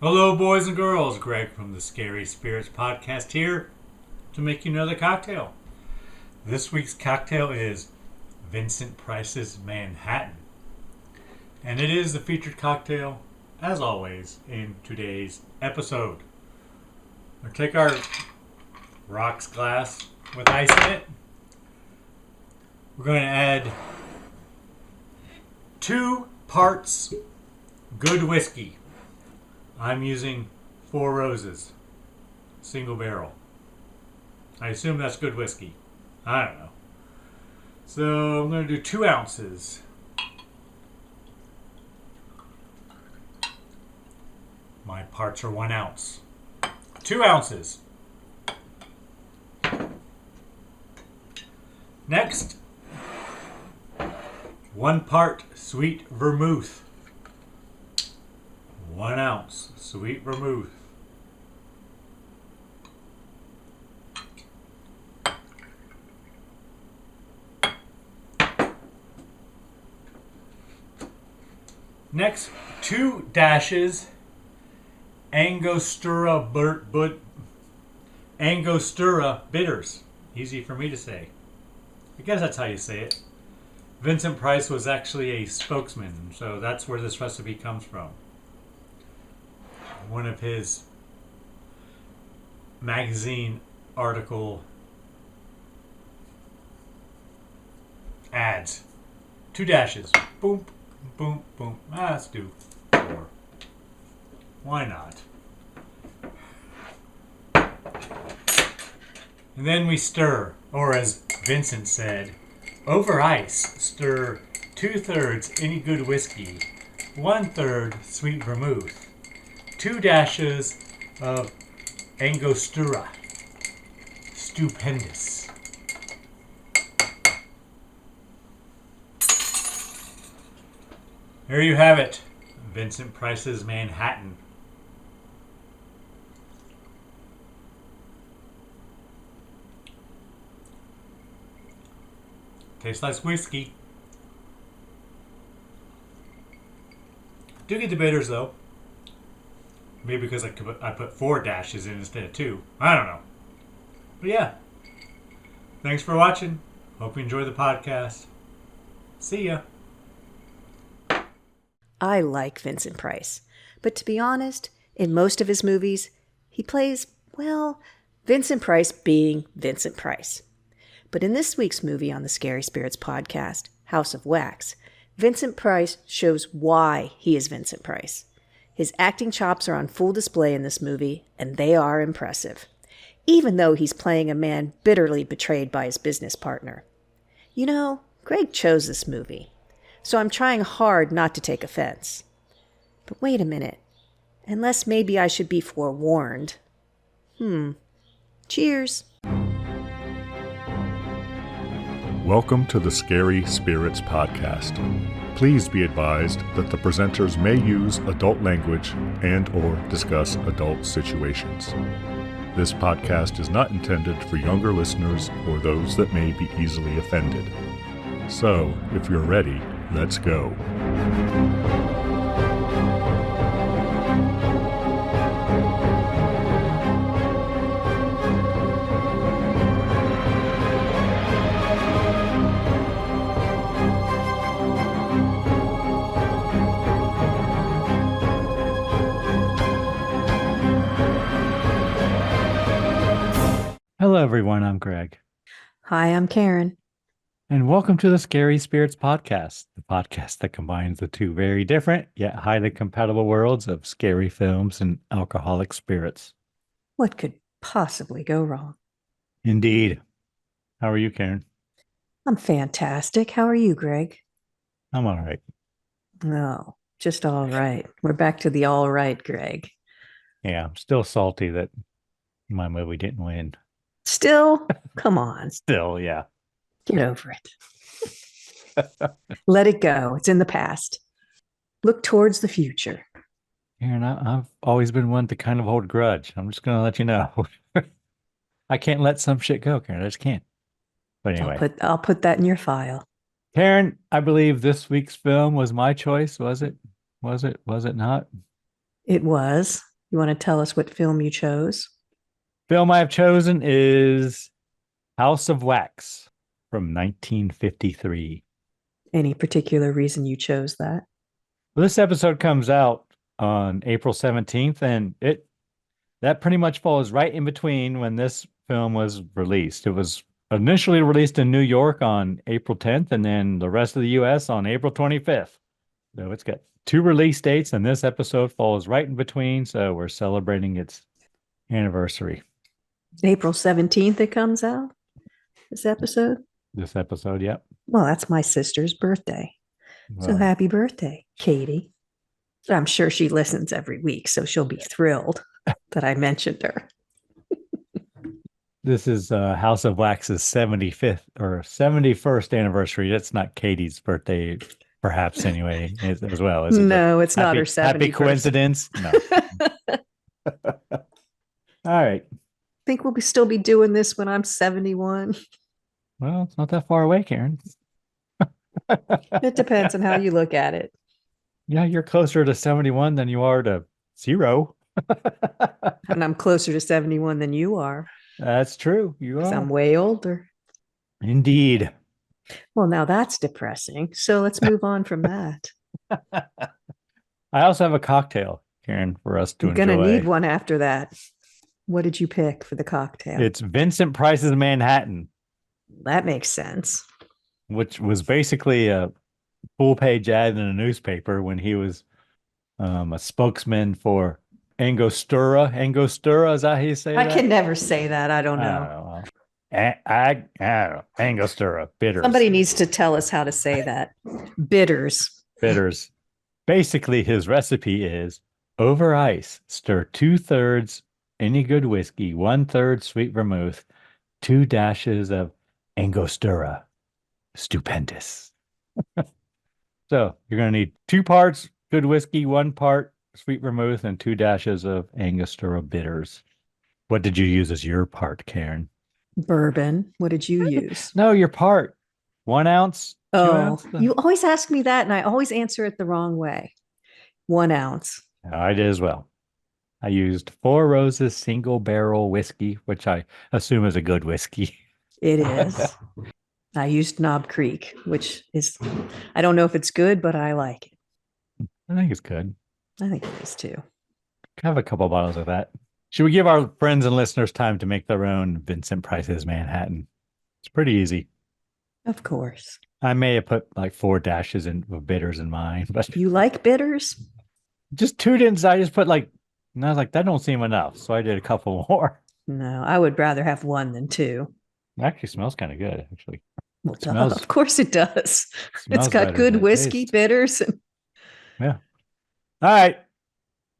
Hello, boys and girls. Greg from the Scary Spirits podcast here to make you another cocktail. This week's cocktail is Vincent Price's Manhattan. And it is the featured cocktail, as always, in today's episode. We'll take our rocks glass with ice in it. We're going to add 2 parts good whiskey. I'm using 4 Roses, single barrel. I assume that's good whiskey. I don't know. So I'm going to do 2 ounces. My parts are 1 ounce. 2 ounces. Next, 1 part sweet vermouth. 1 ounce sweet vermouth. Next, 2 dashes Angostura Angostura bitters. Easy for me to say. I guess that's how you say it. Vincent Price was actually a spokesman, so that's where this recipe comes from. One of his magazine article ads. 2 dashes. Boom, boom, boom. Let's do 4. Why not? And then we stir, or as Vincent said, over ice, stir 2/3 any good whiskey, 1/3 sweet vermouth, 2 dashes of Angostura. Stupendous. There you have it. Vincent Price's Manhattan. Tastes like whiskey. Do get the bitters though. Maybe because I put 4 dashes in instead of 2. I don't know. But yeah. Thanks for watching. Hope you enjoy the podcast. See ya. I like Vincent Price, but to be honest, in most of his movies, he plays, well, Vincent Price being Vincent Price. But in this week's movie on the Scary Spirits podcast, House of Wax, Vincent Price shows why he is Vincent Price. His acting chops are on full display in this movie, and they are impressive, even though he's playing a man bitterly betrayed by his business partner. You know, Greg chose this movie, so I'm trying hard not to take offense. But wait a minute, unless maybe I should be forewarned. Cheers. Welcome to the Scary Spirits podcast. Please be advised that the presenters may use adult language and/or discuss adult situations. This podcast is not intended for younger listeners or those that may be easily offended. So, if you're ready, let's go. Hello everyone, I'm Greg. Hi, I'm Karen. And welcome to the Scary Spirits podcast, the podcast that combines the 2 very different yet highly compatible worlds of scary films and alcoholic spirits. What could possibly go wrong? Indeed. How are you, Karen? I'm fantastic. How are you, Greg? I'm all right. Oh, just all right. We're back to the all right, Greg. Yeah, I'm still salty that my movie didn't win. Still? Come on. Still, yeah. Get over it. Let it go. It's in the past. Look towards the future. Karen, I've always been one to kind of hold a grudge. I'm just going to let you know. I can't let some shit go, Karen. I just can't. But anyway. I'll put that in your file. Karen, I believe this week's film was my choice, was it? Was it not? It was. You want to tell us what film you chose? Film I have chosen is House of Wax from 1953. Any particular reason you chose that? Well, this episode comes out on April 17th, and that pretty much falls right in between when this film was released. It was initially released in New York on April 10th, and then the rest of the US on April 25th. So it's got two release dates, and this episode falls right in between. So we're celebrating its anniversary. April 17th it comes out, this episode? This episode, yep. Well, that's my sister's birthday. So Well, happy birthday, Katie. I'm sure she listens every week, so she'll be thrilled that I mentioned her. this is House of Wax's 75th or 71st anniversary. That's not Katie's birthday, perhaps, anyway, as well. Is it? No, it's not her 71st. Happy coincidence? No. All right. Think we'll still be doing this when I'm 71? Well, it's not that far away, Karen. It depends on how you look at it. Yeah, you're closer to 71 than you are to 0. And I'm closer to 71 than you are. That's true. You Because are. I'm way older. Indeed. Well, now that's depressing. So let's move on from that. I also have a cocktail, Karen, for us to You're enjoy. going to need one after that. What did you pick for the cocktail? It's Vincent Price's Manhattan, That makes sense. which was basically a full-page ad in a newspaper when he was a spokesman for Angostura. Angostura, is that how you say I that? can never say that. I don't I know. don't know. I don't know. Angostura, bitters. Somebody needs to tell us how to say that. Bitters. Bitters. Basically, his recipe is over ice, stir 2/3 any good whiskey, 1/3 sweet vermouth, 2 dashes of Angostura. Stupendous. So you're going to need 2 parts good whiskey, 1 part sweet vermouth, and 2 dashes of Angostura bitters. What did you use as your part, Karen? Bourbon. What did you use? No, your part. 1 ounce. 2 Oh, ounce? you always ask me that, and I always answer it the wrong way. 1 ounce. I did as well. I used 4 Roses single barrel whiskey, which I assume is a good whiskey. It is. I used Knob Creek, which is, I don't know if it's good, but I like it. I think it's good. I think it is too. Have a couple bottles of that. Should we give our friends and listeners time to make their own Vincent Price's Manhattan? It's pretty easy. Of course. I may have put like 4 dashes of bitters in mine, but You like bitters? just 2 didn't. I just put and I was like, that don't seem enough. So I did a couple more. No, I would rather have 1 than 2. It actually smells kind of good, actually. Well, smells- of course it does. Smells It's got better good than it whiskey, tastes. bitters. And Yeah. All right.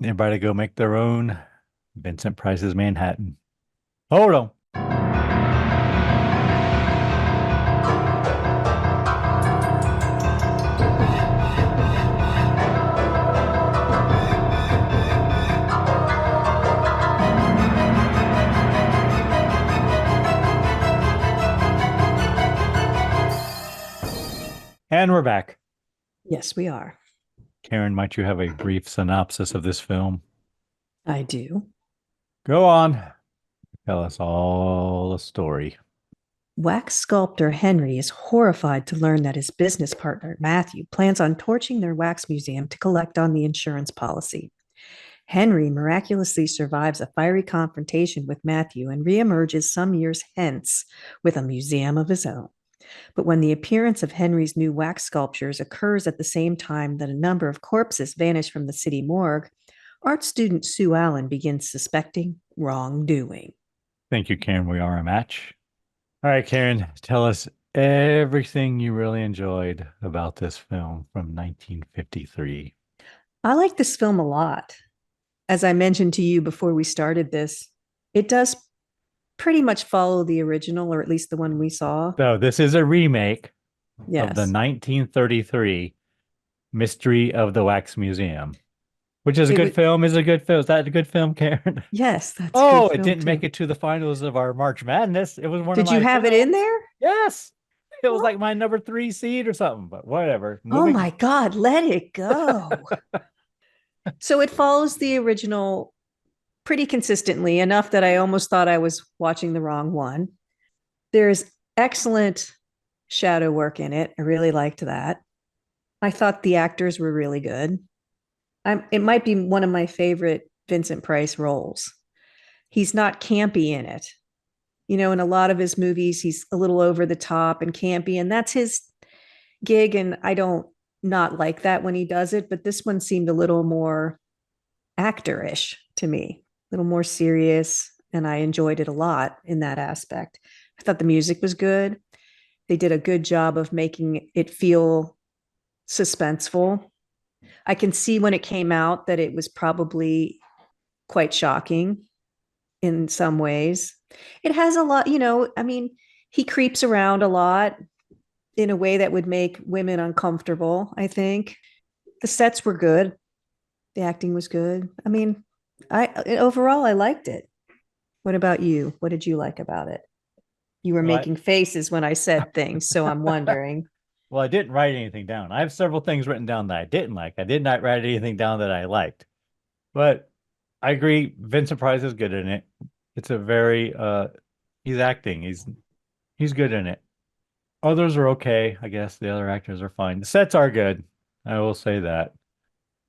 Everybody go make their own Vincent Price's Manhattan. Hold on. And we're back. yes, we are. Karen, might you have a brief synopsis of this film? I do. Go on. Tell us all the story. Wax sculptor Henry is horrified to learn that his business partner, Matthew, plans on torching their wax museum to collect on the insurance policy. Henry miraculously survives a fiery confrontation with Matthew and reemerges some years hence with a museum of his own. But when the appearance of Henry's new wax sculptures occurs at the same time that a number of corpses vanish from the city morgue, art student Sue Allen begins suspecting wrongdoing. Thank you, Karen. We are a match. All right, Karen, tell us everything you really enjoyed about this film from 1953. I like this film a lot. As I mentioned to you before we started this, it does pretty much follow the original, or at least the one we saw. So this is a remake Yes. of the 1933 Mystery of the Wax Museum, which is a good film. Is a good film. Is that a good film, Karen? Yes, that's Oh, good it film didn't too. make it to the finals of our March Madness. It was one Did of my you have it in there? Yes. It was like my number 3 seed or something, but whatever. Oh Moving- my God, let it go. So it follows the original pretty consistently, enough that I almost thought I was watching the wrong one. There's excellent shadow work in it. I really liked that. I thought the actors were really good. It might be one of my favorite Vincent Price roles. He's not campy in it. In a lot of his movies, he's a little over the top and campy, and that's his gig. And I don't not like that when he does it, but this one seemed a little more actorish to me, a little more serious, and I enjoyed it a lot in that aspect. I thought the music was good. They did a good job of making it feel suspenseful. I can see when it came out that it was probably quite shocking in some ways. It has a lot, I mean, he creeps around a lot in a way that would make women uncomfortable, I think. The sets were good. The acting was good. I mean, I overall I liked it. What about you? What did you like about it? You were making faces when I said things, so I'm wondering. Well, I didn't write anything down. I have several things written down that I didn't like. I did not write anything down that I liked. But I agree, Vincent Price is good in it. It's a very he's acting. He's good in it. Others are okay. I guess the other actors are fine. The sets are good. I will say that.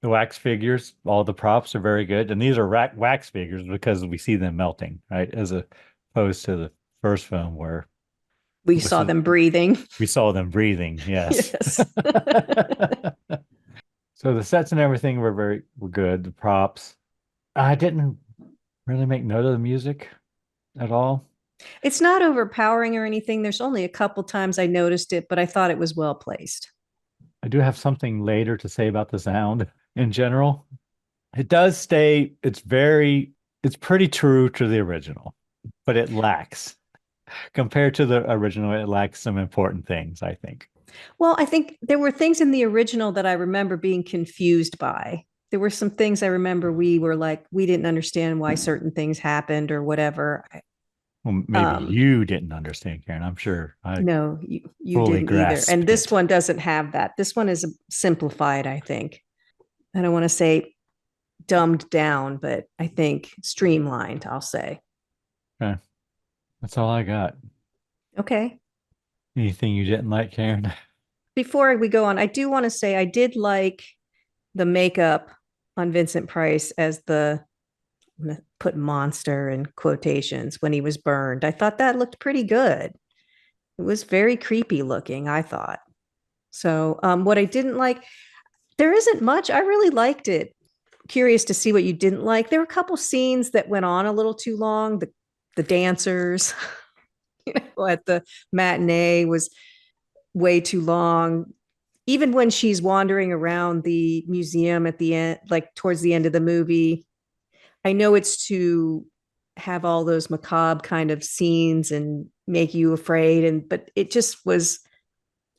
The wax figures, all the props are very good. And these are wax figures because we see them melting, right? As opposed to the first film where we saw them breathing. We saw them breathing, yes. Yes. So the sets and everything were good. The props. I didn't really make note of the music at all. It's not overpowering or anything. There's only a couple times I noticed it, but I thought it was well placed. I do have something later to say about the sound in general. It does stay, it's pretty true to the original, but it lacks. Compared to the original, it lacks some important things, I think. Well, I think there were things in the original that I remember being confused by. There were some things I remember we were like, we didn't understand why certain things happened or whatever. Well, maybe you didn't understand, Karen. I'm sure. No, you didn't either. And this one doesn't have that. This one is simplified, I think. I don't want to say dumbed down, but I think streamlined, I'll say. Okay. That's all I got. Okay. Anything you didn't like, Karen? Before we go on, I do want to say I did like the makeup on Vincent Price as I'm going to put monster in quotations when he was burned. I thought that looked pretty good. It was very creepy looking, I thought. So what I didn't like, there isn't much. I really liked it. Curious to see what you didn't like. There were a couple scenes that went on a little too long. The dancers, at the matinee was way too long. Even when she's wandering around the museum at the end, like towards the end of the movie, I know it's to have all those macabre kind of scenes and make you afraid, but it just was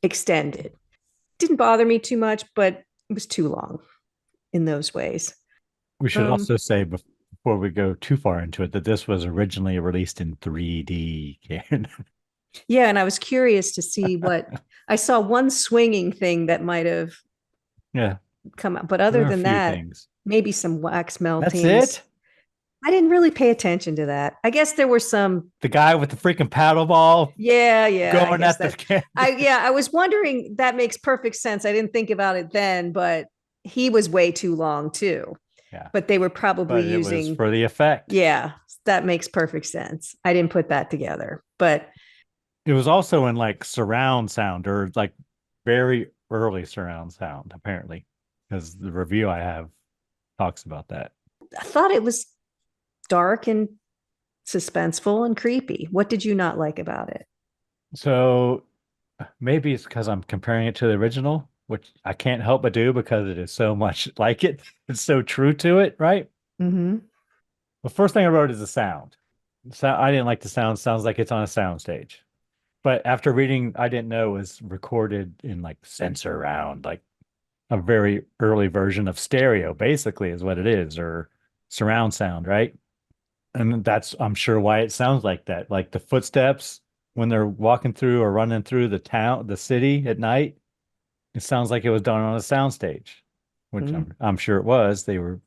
extended. Didn't bother me too much, but it was too long in those ways. We should also say before we go too far into it that this was originally released in 3D. Yeah, and I was curious to see what I saw one swinging thing that might have come out, but other than that, maybe some wax meltings. That's it. I didn't really pay attention to that. I guess there were some. The guy with the freaking paddle ball. Yeah. Going at the. I was wondering. That makes perfect sense. I didn't think about it then, but he was way too long too. Yeah. But they were probably using was for the effect. Yeah, that makes perfect sense. I didn't put that together, but it was also in like surround sound or like very early surround sound, apparently, because the review I have talks about that. I thought it was dark and suspenseful and creepy. What did you not like about it? So maybe it's because I'm comparing it to the original, which I can't help but do because it is so much like it. It's so true to it, right? Mm-hmm. The first thing I wrote is the sound. So I didn't like the sound. Sounds like it's on a soundstage. But after reading, I didn't know it was recorded in like sensor round, like a very early version of stereo, basically, is what it is, or surround sound, right? And that's, I'm sure, why it sounds like that. Like the footsteps when they're walking through or running through the city at night, it sounds like it was done on a soundstage, which I'm sure it was. They were,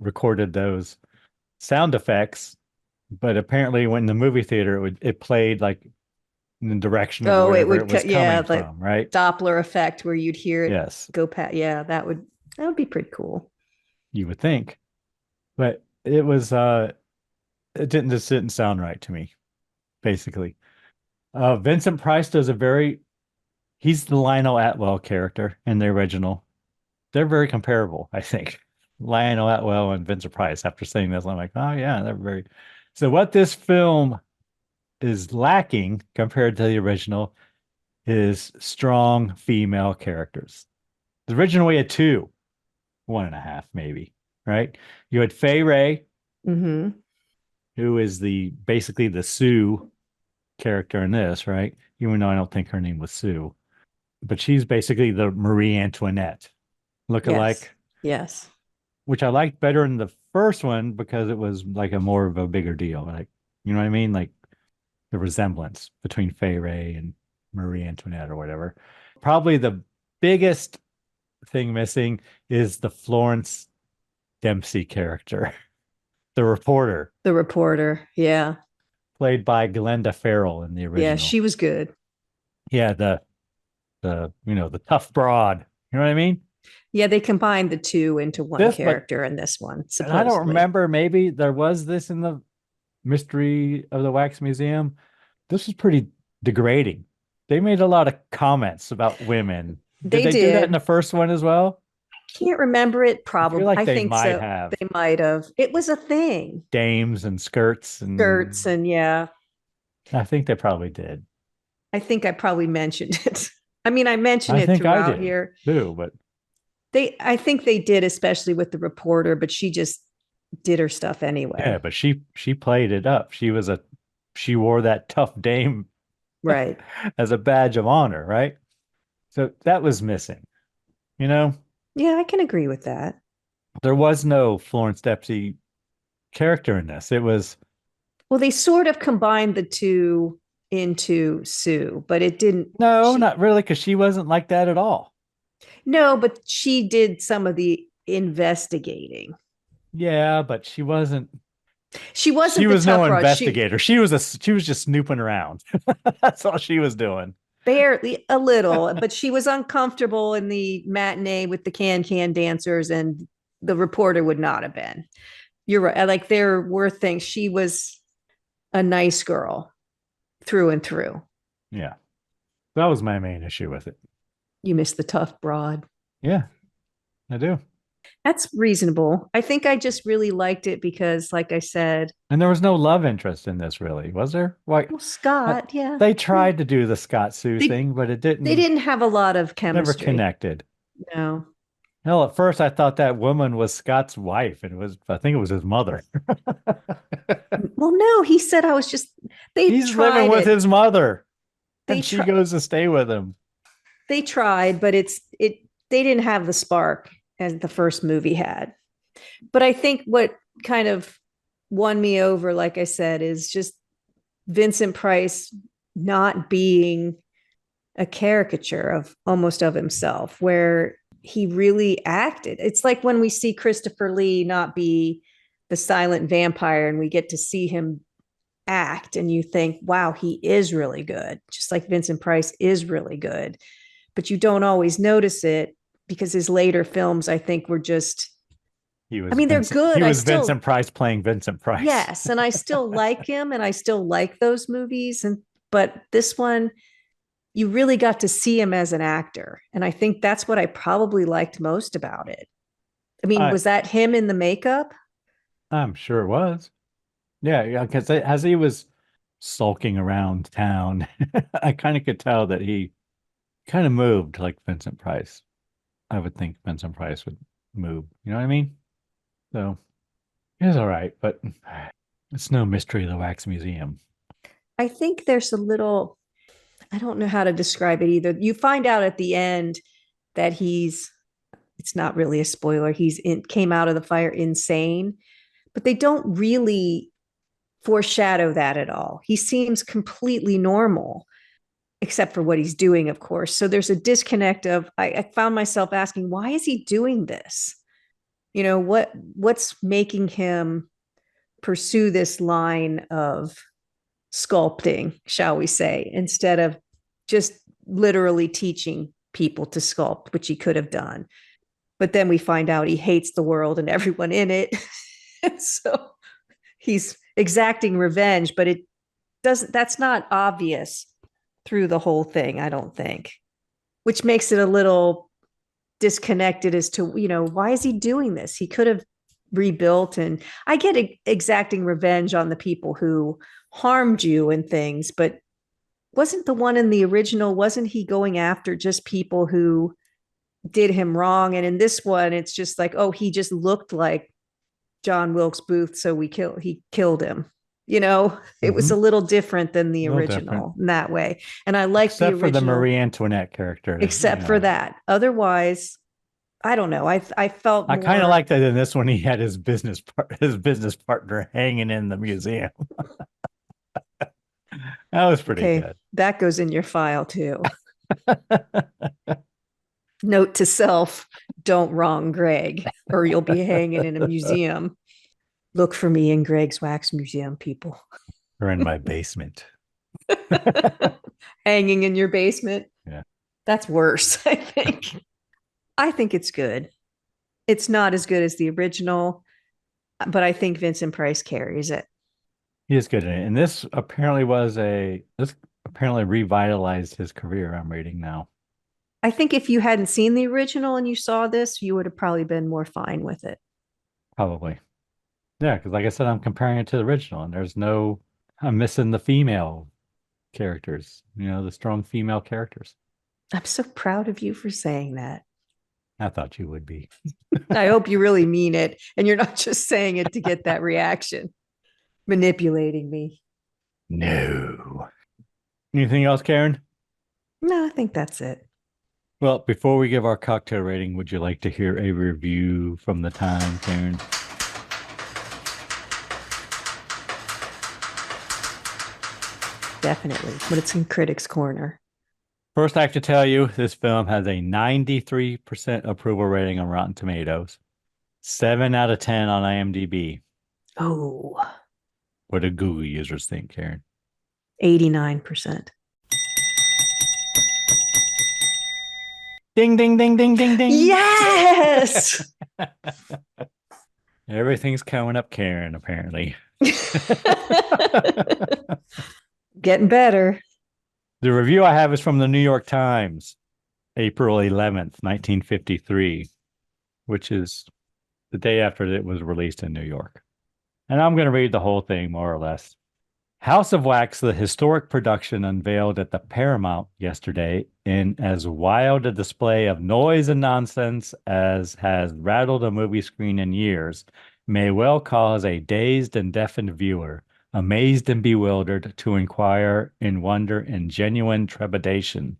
recorded those sound effects, but apparently when in the movie theater it played like in the direction of Oh, it wherever would it was cut, yeah, coming the from, right? Doppler effect where you'd hear it Yes, go past. Yeah, that would be pretty cool. you would think. But it didn't sound right to me, basically. Vincent Price does he's the Lionel Atwell character in the original. They're very comparable, I think. Lionel Atwell and Vincent Price. After saying this, I'm like, oh yeah, they're very. So what this film is lacking compared to the original is strong female characters. The original we had two, one and a half maybe, right? You had Fay Ray, Hmm. who is basically the Sue character in this, right? Even though I don't think her name was Sue, but she's basically the Marie Antoinette Yes. look-alike, Yes. which I liked better in the first one because it was like a more of a bigger deal. Like, you know what I mean? Like the resemblance between Fay Ray and Marie Antoinette or whatever. Probably the biggest thing missing is the Florence Dempsey character, the reporter, The reporter. Yeah. played by Glenda Farrell in the Yeah, original. she was good. Yeah, the tough broad. You know what I mean? Yeah, they combined the two into one This, but character in this one, and I don't supposedly. remember. Maybe there was this in the Mystery of the Wax Museum. This was pretty degrading. They made a lot of comments about women. Did They they do that in did. the first one as well? Can't remember it. I feel Probably. like I they think might so. have They might have. It was a thing. dames and skirts, Skirts and and yeah. I think they probably did. I think I probably mentioned it. I mean, I mentioned I it think I throughout did here. too, but I think they did, especially with the reporter, but she just did her stuff yeah, anyway. but she played it up. She wore that tough dame Right. as a badge of honor, right? So that was missing. You know, Yeah, I can agree with that. there was no Florence Dempsey character in this. It was Well, they sort of combined the two into Sue, but it didn't. no, not really, because she wasn't like that at all. No, but she did some of the investigating. Yeah, but she wasn't. She She wasn't the was no tough broad. She investigator. She was just snooping around. That's all she was doing. barely a little, but she was uncomfortable in the matinee with the can dancers, and the reporter would not have been. You're right. Like there were things. She was a nice girl through and through. Yeah, that was my main issue with it. You miss the tough broad. Yeah, I do. That's reasonable. I think I just really liked it because, like I said, And there was no love interest in this, really, was there? Why? well, uh, Scott, yeah, they tried to do the Scott Sue they thing, but it they didn't. didn't have a lot of Never chemistry. connected. No. Hell, at first I thought that woman was Scott's wife, and I think it was his mother. Well, no, he said I was just. They He's living tried with it. his mother, They and she tried. goes to stay with him. They tried, but it. They didn't have the spark as the first movie had. But I think what kind of won me over, like I said, is just Vincent Price not being a caricature of almost of himself, where he really acted. It's like when we see Christopher Lee not be the silent vampire and we get to see him act, and you think, wow, he is really good, just like Vincent Price is really good. But you don't always notice it because his later films, I think, were just, I mean, they're He good. I was still, Vincent Price playing Vincent Price. yes, and I still like him and I still like those movies. But this one, you really got to see him as an actor. And I think that's what I probably liked most about it. I mean, I was that him in the makeup? I'm sure it was. Yeah, yeah, because as he was sulking around town, I kind of could tell that he kind of moved like Vincent Price. I would think Vincent Price would move. You know what I mean? So it's all right, but it's no Mystery of the Wax Museum. I think there's a little, I don't know how to describe it either. You find out at the end that it's not really a spoiler. Came out of the fire insane, but they don't really foreshadow that at all. He seems completely normal, except for what he's doing, of course. So there's a disconnect of, I found myself asking, why is he doing this? What's making him pursue this line of sculpting, shall we say, instead of just literally teaching people to sculpt, which he could have done. But then we find out he hates the world and everyone in it. So he's exacting revenge, but that's not obvious through the whole thing, I don't think, which makes it a little disconnected as to, why is he doing this? He could have rebuilt, and I get exacting revenge on the people who harmed you and things, but wasn't the one in the original, wasn't he going after just people who did him wrong? And in this one, it's just like, oh, he just looked like John Wilkes Booth, so he killed him. It was a little different than the original in that way. And I like the original. Except for the Marie Antoinette character. Except for that. Otherwise, I don't know. I felt I kind of like that in this one. He had his business partner hanging in the museum. That was pretty good. That goes in your file too. Note to self, don't wrong Greg, or you'll be hanging in a museum. Look for me in Greg's Wax Museum, people. Or in my basement. Hanging in your basement? Yeah. That's worse, I think. I think it's good. It's not as good as the original, but I think Vincent Price carries it. He is good in it. And this apparently revitalized his career, I'm reading now. I think if you hadn't seen the original and you saw this, you would have probably been more fine with it. Probably. Yeah, because like I said, I'm comparing it to the original, and I'm missing the female characters, the strong female characters. I'm so proud of you for saying that. I thought you would be. I hope you really mean it, and you're not just saying it to get that reaction. Manipulating me. No. Anything else, Karen? No, I think that's it. Well, before we give our cocktail rating, would you like to hear a review from the time, Karen? Definitely, but it's in Critics Corner. First, I have to tell you, this film has a 93% approval rating on Rotten Tomatoes, 7 out of 10 on IMDb. Oh. What do Google users think, Karen? 89%. Ding, ding, ding, ding, ding, ding. Yes! Everything's coming up, Karen, apparently. Getting better. The review I have is from the New York Times, April 11th, 1953, which is the day after it was released in New York. And I'm going to read the whole thing, more or less. House of Wax, the historic production unveiled at the Paramount yesterday in as wild a display of noise and nonsense as has rattled a movie screen in years, may well cause a dazed and deafened viewer, amazed and bewildered, to inquire in wonder and genuine trepidation,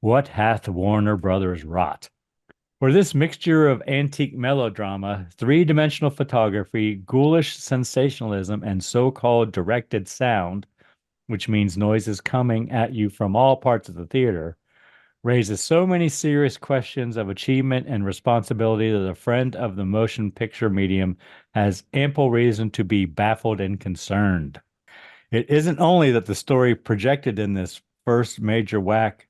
what hath Warner Brothers wrought? For this mixture of antique melodrama, three-dimensional photography, ghoulish sensationalism, and so-called directed sound, which means noises coming at you from all parts of the theater, raises so many serious questions of achievement and responsibility that a friend of the motion picture medium has ample reason to be baffled and concerned. It isn't only that the story projected in this first major whack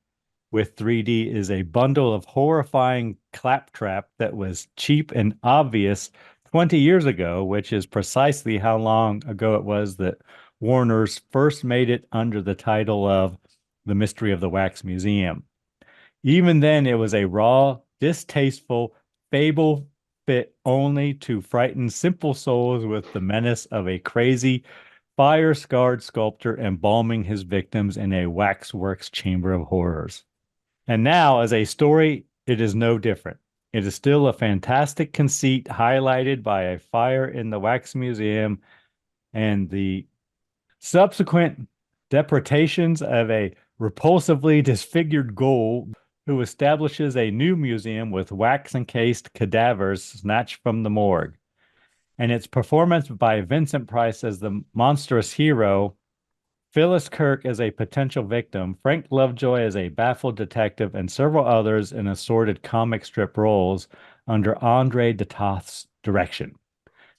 with 3D is a bundle of horrifying claptrap that was cheap and obvious 20 years ago, which is precisely how long ago it was that Warner's first made it under the title of The Mystery of the Wax Museum. Even then, it was a raw, distasteful fable fit only to frighten simple souls with the menace of a crazy, fire-scarred sculptor embalming his victims in a waxworks chamber of horrors. And now, as a story, it is no different. It is still a fantastic conceit highlighted by a fire in the Wax Museum and the subsequent depredations of a repulsively disfigured ghoul who establishes a new museum with wax-encased cadavers snatched from the morgue. And its performance by Vincent Price as the monstrous hero, Phyllis Kirk as a potential victim, Frank Lovejoy as a baffled detective, and several others in assorted comic strip roles under Andre de Toth's direction.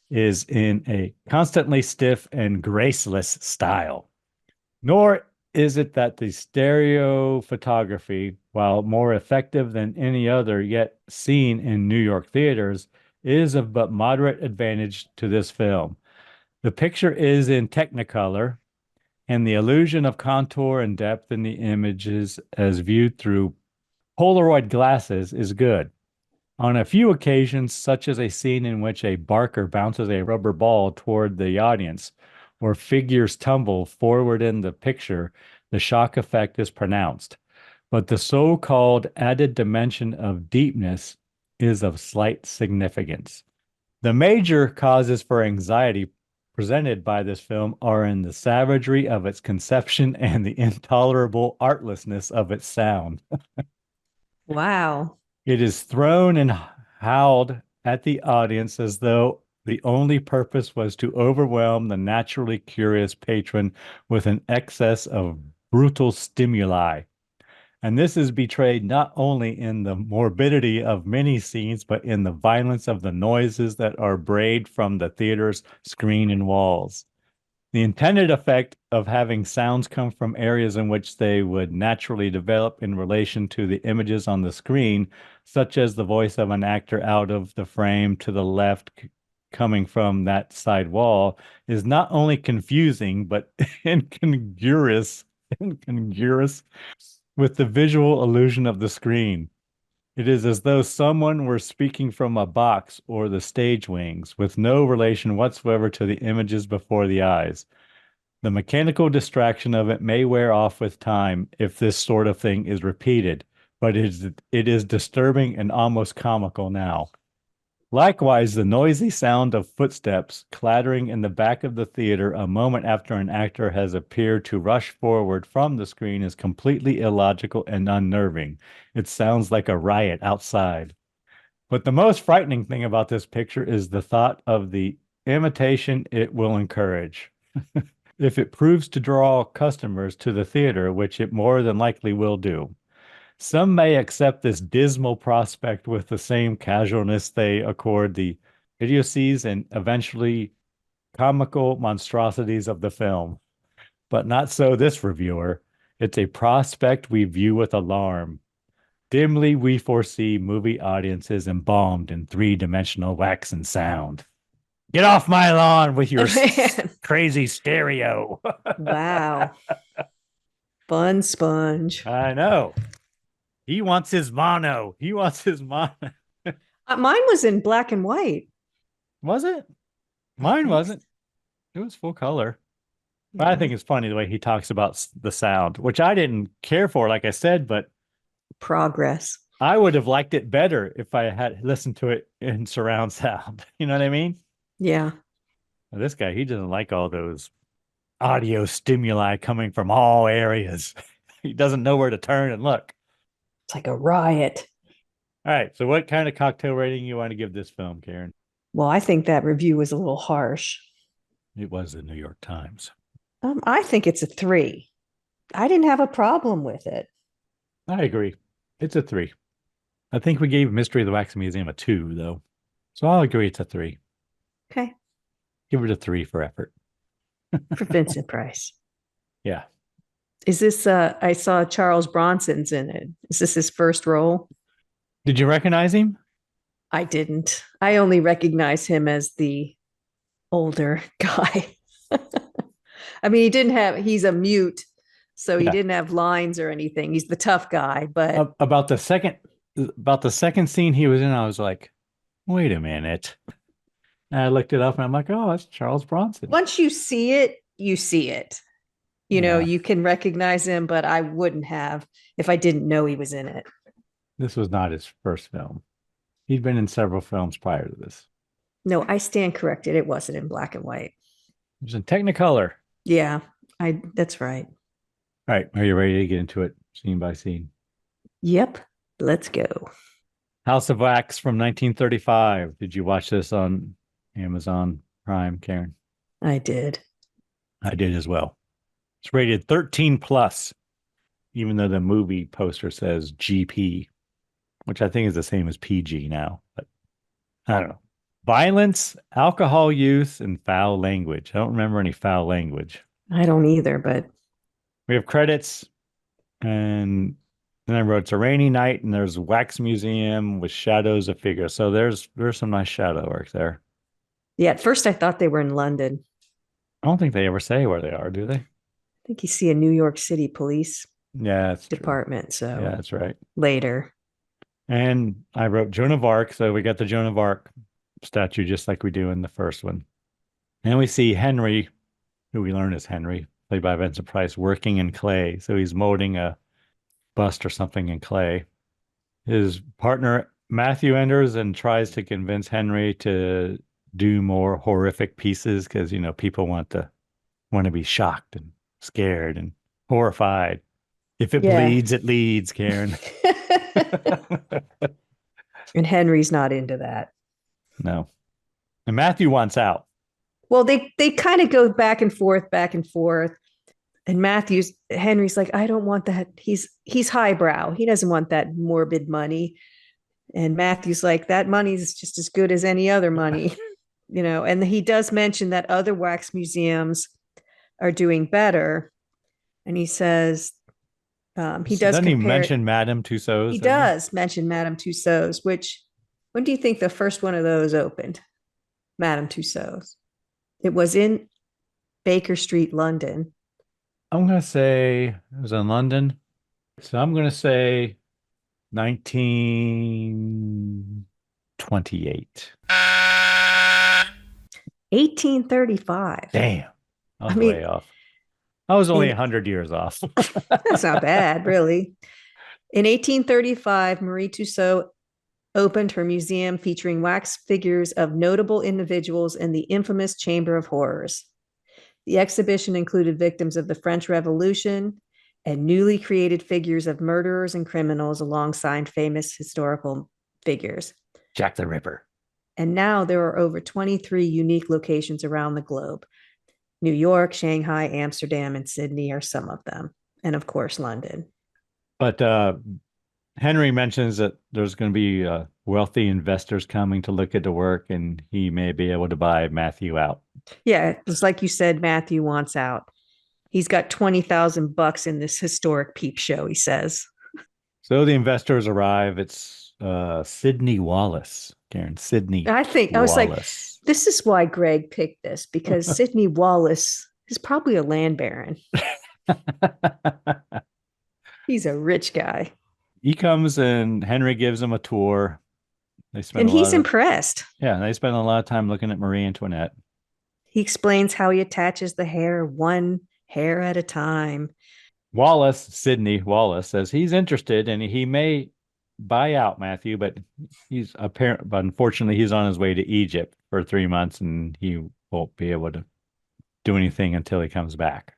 is in a constantly stiff and graceless style. Nor is it that the stereo photography, while more effective than any other yet seen in New York theaters, is of but moderate advantage to this film. The picture is in Technicolor, and the illusion of contour and depth in the images as viewed through Polaroid glasses is good. On a few occasions, such as a scene in which a barker bounces a rubber ball toward the audience, or figures tumble forward in the picture, the shock effect is pronounced. But the so-called added dimension of deepness is of slight significance. The major causes for anxiety presented by this film are in the savagery of its conception and the intolerable artlessness of its sound. Wow. It is thrown and howled at the audience as though the only purpose was to overwhelm the naturally curious patron with an excess of brutal stimuli. And this is betrayed not only in the morbidity of many scenes, but in the violence of the noises that are brayed from the theater's screen and walls. The intended effect of having sounds come from areas in which they would naturally develop in relation to the images on the screen, such as the voice of an actor out of the frame to the left coming from that side wall, is not only confusing, but incongruous with the visual illusion of the screen. It is as though someone were speaking from a box or the stage wings, with no relation whatsoever to the images before the eyes. The mechanical distraction of it may wear off with time if this sort of thing is repeated, but it is disturbing and almost comical now. Likewise, the noisy sound of footsteps clattering in the back of the theater a moment after an actor has appeared to rush forward from the screen is completely illogical and unnerving. It sounds like a riot outside. But the most frightening thing about this picture is the thought of the imitation it will encourage. If it proves to draw customers to the theater, which it more than likely will do. Some may accept this dismal prospect with the same casualness they accord the idiocies and eventually comical monstrosities of the film. But not so this reviewer. It's a prospect we view with alarm. Dimly we foresee movie audiences embalmed in three-dimensional wax and sound. Get off my lawn with your crazy stereo. Wow. Fun sponge. I know. He wants his mono. He wants his mono. Mine was in black and white. Was it? Mine wasn't. It was full color. But I think it's funny the way he talks about the sound, which I didn't care for, like I said, but progress. I would have liked it better if I had listened to it in surround sound. You know what I mean? Yeah. This guy, he doesn't like all those audio stimuli coming from all areas. He doesn't know where to turn and look. It's like a riot. All right. So what kind of cocktail rating you want to give this film, Karen? Well, I think that review was a little harsh. It was the New York Times. I think it's a 3. I didn't have a problem with it. I agree. It's a 3. I think we gave Mystery of the Wax Museum a 2, though. So I'll agree it's a 3. Okay. Give it a 3 for effort. For Vincent Price. Yeah. Is this, I saw Charles Bronson's in it. Is this his first role? Did you recognize him? I didn't. I only recognize him as the older guy. I mean, he's a mute, so he didn't have lines or anything. He's the tough guy, but about the second scene he was in, I was like, wait a minute. And I looked it up and I'm like, oh, that's Charles Bronson. Once you see it, you see it. You know, you can recognize him, but I wouldn't have if I didn't know he was in it. This was not his first film. He'd been in several films prior to this. No, I stand corrected. It wasn't in black and white. It was in Technicolor. Yeah, that's right. All right. Are you ready to get into it scene by scene? Yep. Let's go. House of Wax from 1935. Did you watch this on Amazon Prime, Karen? I did. I did as well. It's rated 13 plus, even though the movie poster says GP, which I think is the same as PG now. But I don't know. Violence, alcohol use, and foul language. I don't remember any foul language. I don't either, but We have credits, and then I wrote it's a rainy night, and there's a wax museum with shadows of figures. So there's some nice shadow work there. yeah, at first I thought they were in London. I don't think they ever say where they are, do they? I think you see a New York City police Yeah, that's true. department. So Yeah, that's right. later. And I wrote Joan of Arc, so we got the Joan of Arc statue just like we do in the first one. And we see Henry, who we learn is Henry, played by Vincent Price, working in clay. So he's molding a bust or something in clay. His partner Matthew enters and tries to convince Henry to do more horrific pieces because people want to be shocked and scared and horrified. If it Yeah. bleeds, it leads, Karen. And Henry's not into that. No. And Matthew wants out. Well, they kind of go back and forth. And Henry's like, I don't want that. He's highbrow. He doesn't want that morbid money. And Matthew's like, that money is just as good as any other money, and he does mention that other wax museums are doing better. And he says, Doesn't he mention Madame Tussauds? He does mention Madame Tussauds, which, when do you think the first one of those opened? Madame Tussauds. It was in Baker Street, London. I'm going to say it was in London. So I'm going to say 1928. 1835. Damn. I was way off. I was only 100 years off. That's not bad, really. In 1835, Marie Tussaud opened her museum featuring wax figures of notable individuals in the infamous Chamber of Horrors. The exhibition included victims of the French Revolution and newly created figures of murderers and criminals alongside famous historical figures. Jack the Ripper. And now there are over 23 unique locations around the globe. New York, Shanghai, Amsterdam, and Sydney are some of them. And of course, London. But Henry mentions that there's going to be wealthy investors coming to look at the work, and he may be able to buy Matthew out. Yeah, it's like you said, Matthew wants out. He's got $20,000 in this historic peep show, he says. So the investors arrive. It's Sidney Wallace, Karen. Sidney. I was like, this is why Greg picked this, because Sidney Wallace is probably a land baron. He's a rich guy. He comes and Henry gives him a tour. And he's impressed. Yeah, they spend a lot of time looking at Marie Antoinette. He explains how he attaches the hair one hair at a time. Sidney Wallace, says he's interested and he may buy out Matthew, but unfortunately he's on his way to Egypt for 3 months and he won't be able to do anything until he comes back.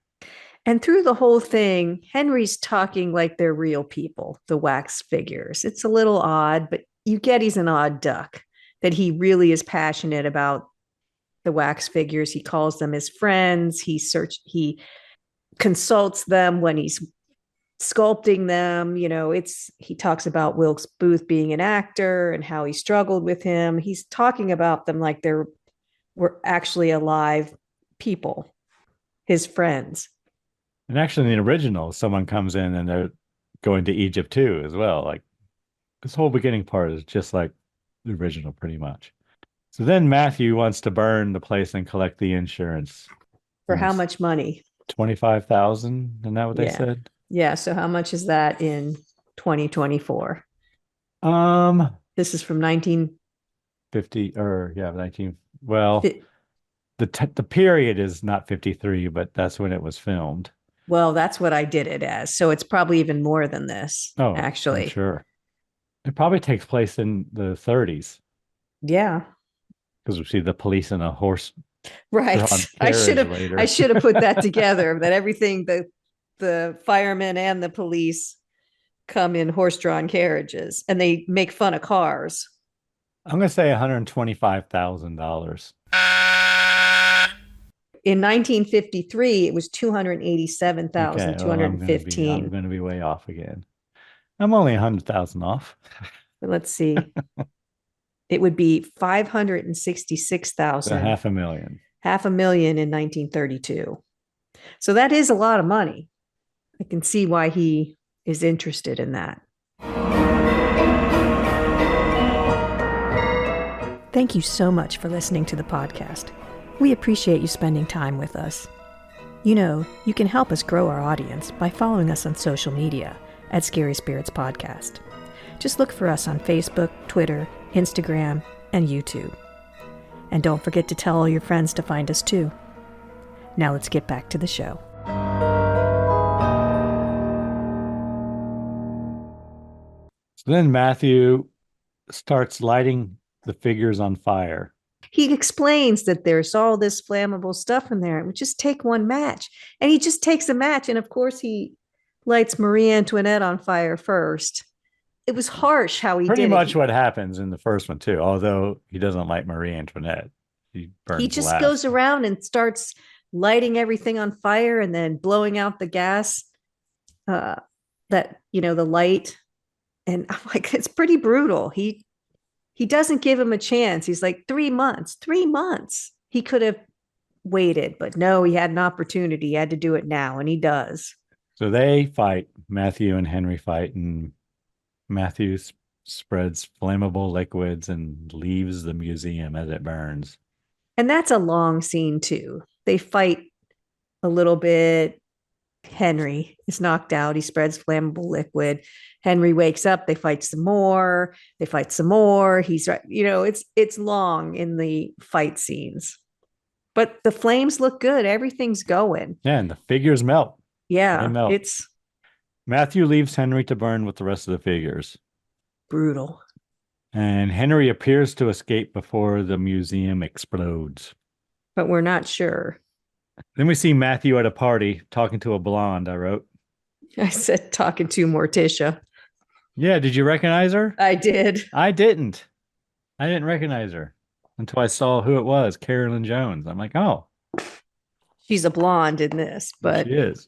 And through the whole thing, Henry's talking like they're real people, the wax figures. It's a little odd, but you get he's an odd duck, that he really is passionate about the wax figures. He calls them his friends. He consults them when he's sculpting them. He talks about Wilkes Booth being an actor and how he struggled with him. He's talking about them like were actually alive people, his friends. And actually, in the original, someone comes in and they're going to Egypt too, as well. Like this whole beginning part is just like the original, pretty much. So then Matthew wants to burn the place and collect the insurance. For how much money? 25,000. Isn't that what they said? Yeah. So how much is that in 2024? This is from 1950 or 19. Well, the period is not 53, but that's when it was filmed. Well, that's what I did it as. So it's probably even more than this, actually. I'm sure. It probably takes place in the 30s. Yeah. Because we see the police in a horse. Right. I should have put that together, that everything, the firemen and the police come in horse-drawn carriages and they make fun of cars. I'm going to say $125,000. In 1953, it was 287,215. I'm going to be way off again. I'm only 100,000 off. But let's see. It would be So $566,000, $500,000. $500,000 in 1932. So that is a lot of money. I can see why he is interested in that. Thank you so much for listening to the podcast. We appreciate you spending time with us. You know, you can help us grow our audience by following us on social media at Scary Spirits Podcast. Just look for us on Facebook, Twitter, Instagram, and YouTube. And don't forget to tell all your friends to find us too. Now let's get back to the show. So then Matthew starts lighting the figures on fire. He explains that there's all this flammable stuff in there. It would just take one match. And he just takes a match. And of course, he lights Marie Antoinette on fire first. It was harsh how he Pretty did much it. what happens in the first one, too, although he doesn't like Marie Antoinette. He burns He just last. goes around and starts lighting everything on fire and then blowing out the gas, the light. And I'm like, it's pretty brutal. He doesn't give him a chance. He's like, 3 months. He could have waited, but no, he had an opportunity. He had to do it now, and he does. So they fight. Matthew and Henry fight, and Matthew spreads flammable liquids and leaves the museum as it burns. And that's a long scene too. They fight a little bit. Henry is knocked out. He spreads flammable liquid. Henry wakes up. They fight some more. He's right. It's long in the fight scenes, but the flames look good. Everything's going. Yeah, and the figures melt. Yeah, They melt. it's Matthew leaves Henry to burn with the rest of the figures. brutal. And Henry appears to escape before the museum explodes. But we're not sure. Then we see Matthew at a party talking to a blonde, I wrote. I said talking to Morticia. Yeah, did you recognize her? I did. I didn't. I didn't recognize her until I saw who it was, Carolyn Jones. I'm like, oh. She's a blonde in this, but she is.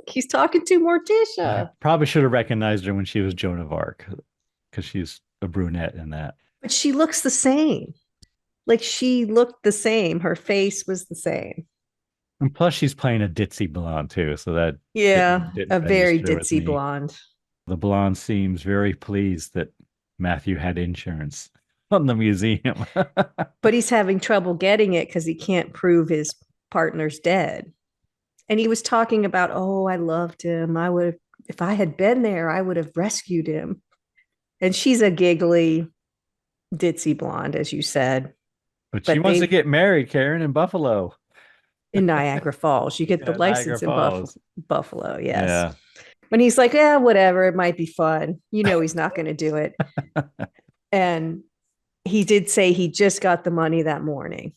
He's talking to Morticia. I probably should have recognized her when she was Joan of Arc, because she's a brunette in that. But she looks the same. Like she looked the same. Her face was the same. And plus, she's playing a ditzy blonde too, so that didn't a very register with ditzy me. blonde. The blonde seems very pleased that Matthew had insurance on the museum. But he's having trouble getting it because he can't prove his partner's dead. And he was talking about, oh, I loved him. I would have, if I had been there, I would have rescued him. And she's a giggly, ditzy blonde, as you said. But she wants to get married, Karen, in Buffalo. In Niagara Falls. You get the license in Buffalo. Yes. Yeah. When he's like, yeah, whatever, it might be fun. He's not going to do it. And he did say he just got the money that morning.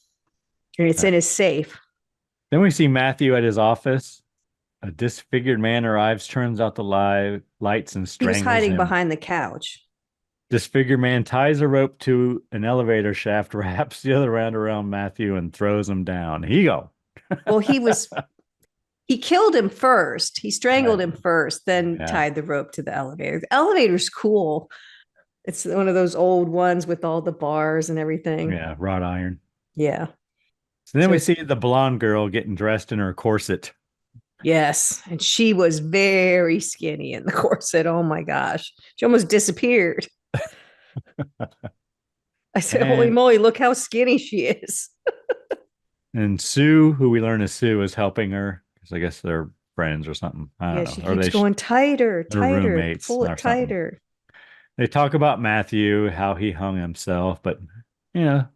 And it's in his safe. Then we see Matthew at his office. A disfigured man arrives, turns out the lights, and strangles him. He was hiding behind the couch. Disfigured man ties a rope to an elevator shaft, wraps the other end around Matthew, and throws him down. Here you go. Well, he killed him first. He strangled him first, then tied the rope to the elevator. The elevator's cool. It's one of those old ones with all the bars and everything. Yeah, wrought iron. Yeah. So then we see the blonde girl getting dressed in her corset. Yes. And she was very skinny in the corset. Oh my gosh. She almost disappeared. I said, holy moly, look how skinny she is. And Sue, who we learn is Sue, is helping her because I guess they're friends or something. I don't know. She keeps going tighter, roommates, pull it tighter. They talk about Matthew, how he hung himself, but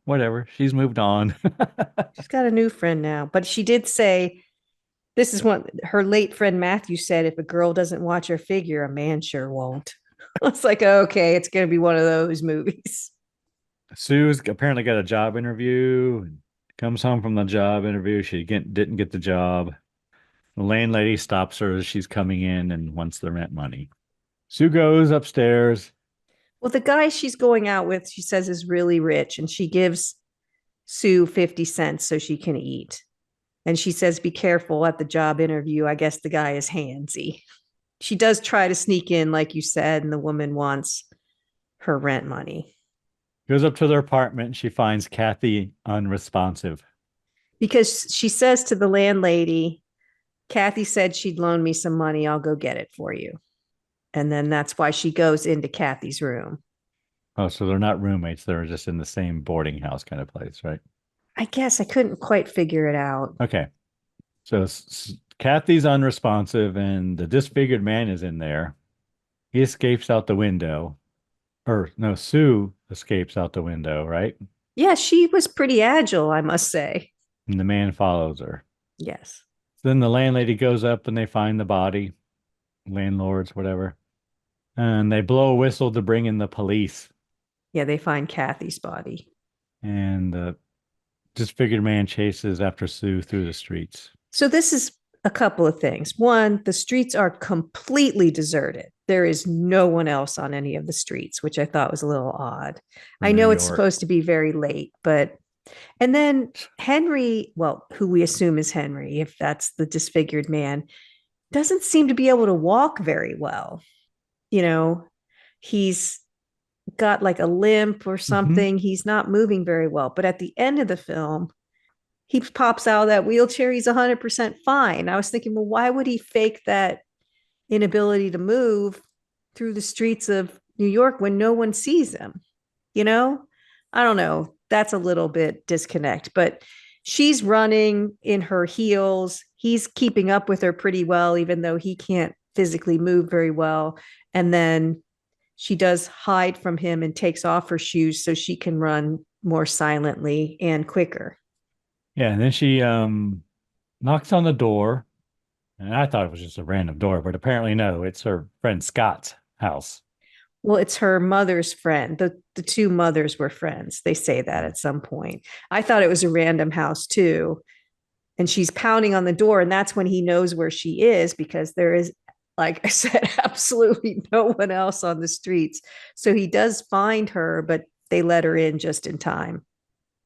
whatever. She's moved on. She's got a new friend now. But she did say, this is what her late friend Matthew said, if a girl doesn't watch her figure, a man sure won't. It's like, okay, it's going to be one of those movies. Sue's apparently got a job interview. Comes home from the job interview. She didn't get the job. The landlady stops her as she's coming in and wants the rent money. Sue goes upstairs. Well, the guy she's going out with, she says, is really rich, and she gives Sue 50 cents so she can eat. And she says, be careful at the job interview. I guess the guy is handsy. She does try to sneak in, like you said, and the woman wants her rent money. Goes up to their apartment and she finds Kathy unresponsive. Because she says to the landlady, Kathy said she'd loan me some money. I'll go get it for you. And then that's why she goes into Kathy's room. Oh, so they're not roommates. They're just in the same boarding house kind of place, right? I guess I couldn't quite figure it out. Okay. So Kathy's unresponsive and the disfigured man is in there. He escapes out the window. Or no, Sue escapes out the window, right? Yeah, she was pretty agile, I must say. And the man follows her. Yes. Then the landlady goes up and they find the body, landlords, whatever. And they blow a whistle to bring in the police. Yeah, they find Kathy's body. And the disfigured man chases after Sue through the streets. So this is a couple of things. One, the streets are completely deserted. There is no one else on any of the streets, which I thought was a little odd. I know it's supposed to be very late, but and then Henry, well, who we assume is Henry, if that's the disfigured man, doesn't seem to be able to walk very well. You know, he's got like a limp or something. He's not moving very well. But at the end of the film, he pops out of that wheelchair. He's 100% fine. I was thinking, well, why would he fake that inability to move through the streets of New York when no one sees him? You know, I don't know. That's a little bit disconnect, but she's running in her heels. He's keeping up with her pretty well, even though he can't physically move very well. And then she does hide from him and takes off her shoes so she can run more silently and quicker. Yeah, and then she knocks on the door. And I thought it was just a random door, but apparently no, it's her friend Scott's house. Well, it's her mother's friend. The two mothers were friends. They say that at some point. I thought it was a random house too. And she's pounding on the door, and that's when he knows where she is because there is, like I said, absolutely no one else on the streets. So he does find her, but they let her in just in time.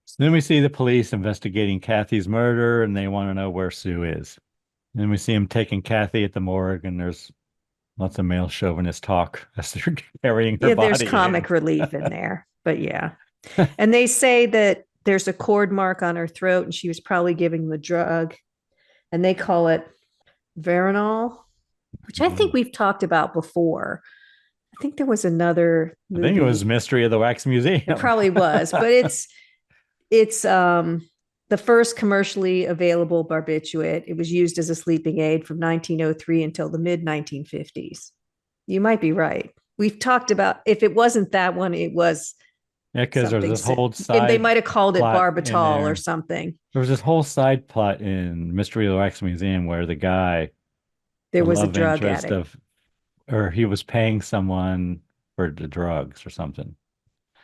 So then we see the police investigating Kathy's murder, and they want to know where Sue is. And then we see him taking Kathy at the morgue, and there's lots of male chauvinist talk as they're carrying her body. There's comic relief in there, but yeah. And they say that there's a cord mark on her throat, and she was probably giving the drug, and they call it Veronal, which I think we've talked about before. I think there was another movie. I think it was Mystery of the Wax Museum. It probably was, but it's the first commercially available barbiturate. It was used as a sleeping aid from 1903 until the mid 1950s. You might be right. We've talked about, if it wasn't that one, it was. Yeah, because there's this whole side. They might have called it Barbitol or something. There was this whole side plot in Mystery of the Wax Museum where the guy, there was a drug addict, or he was paying someone for the drugs or something.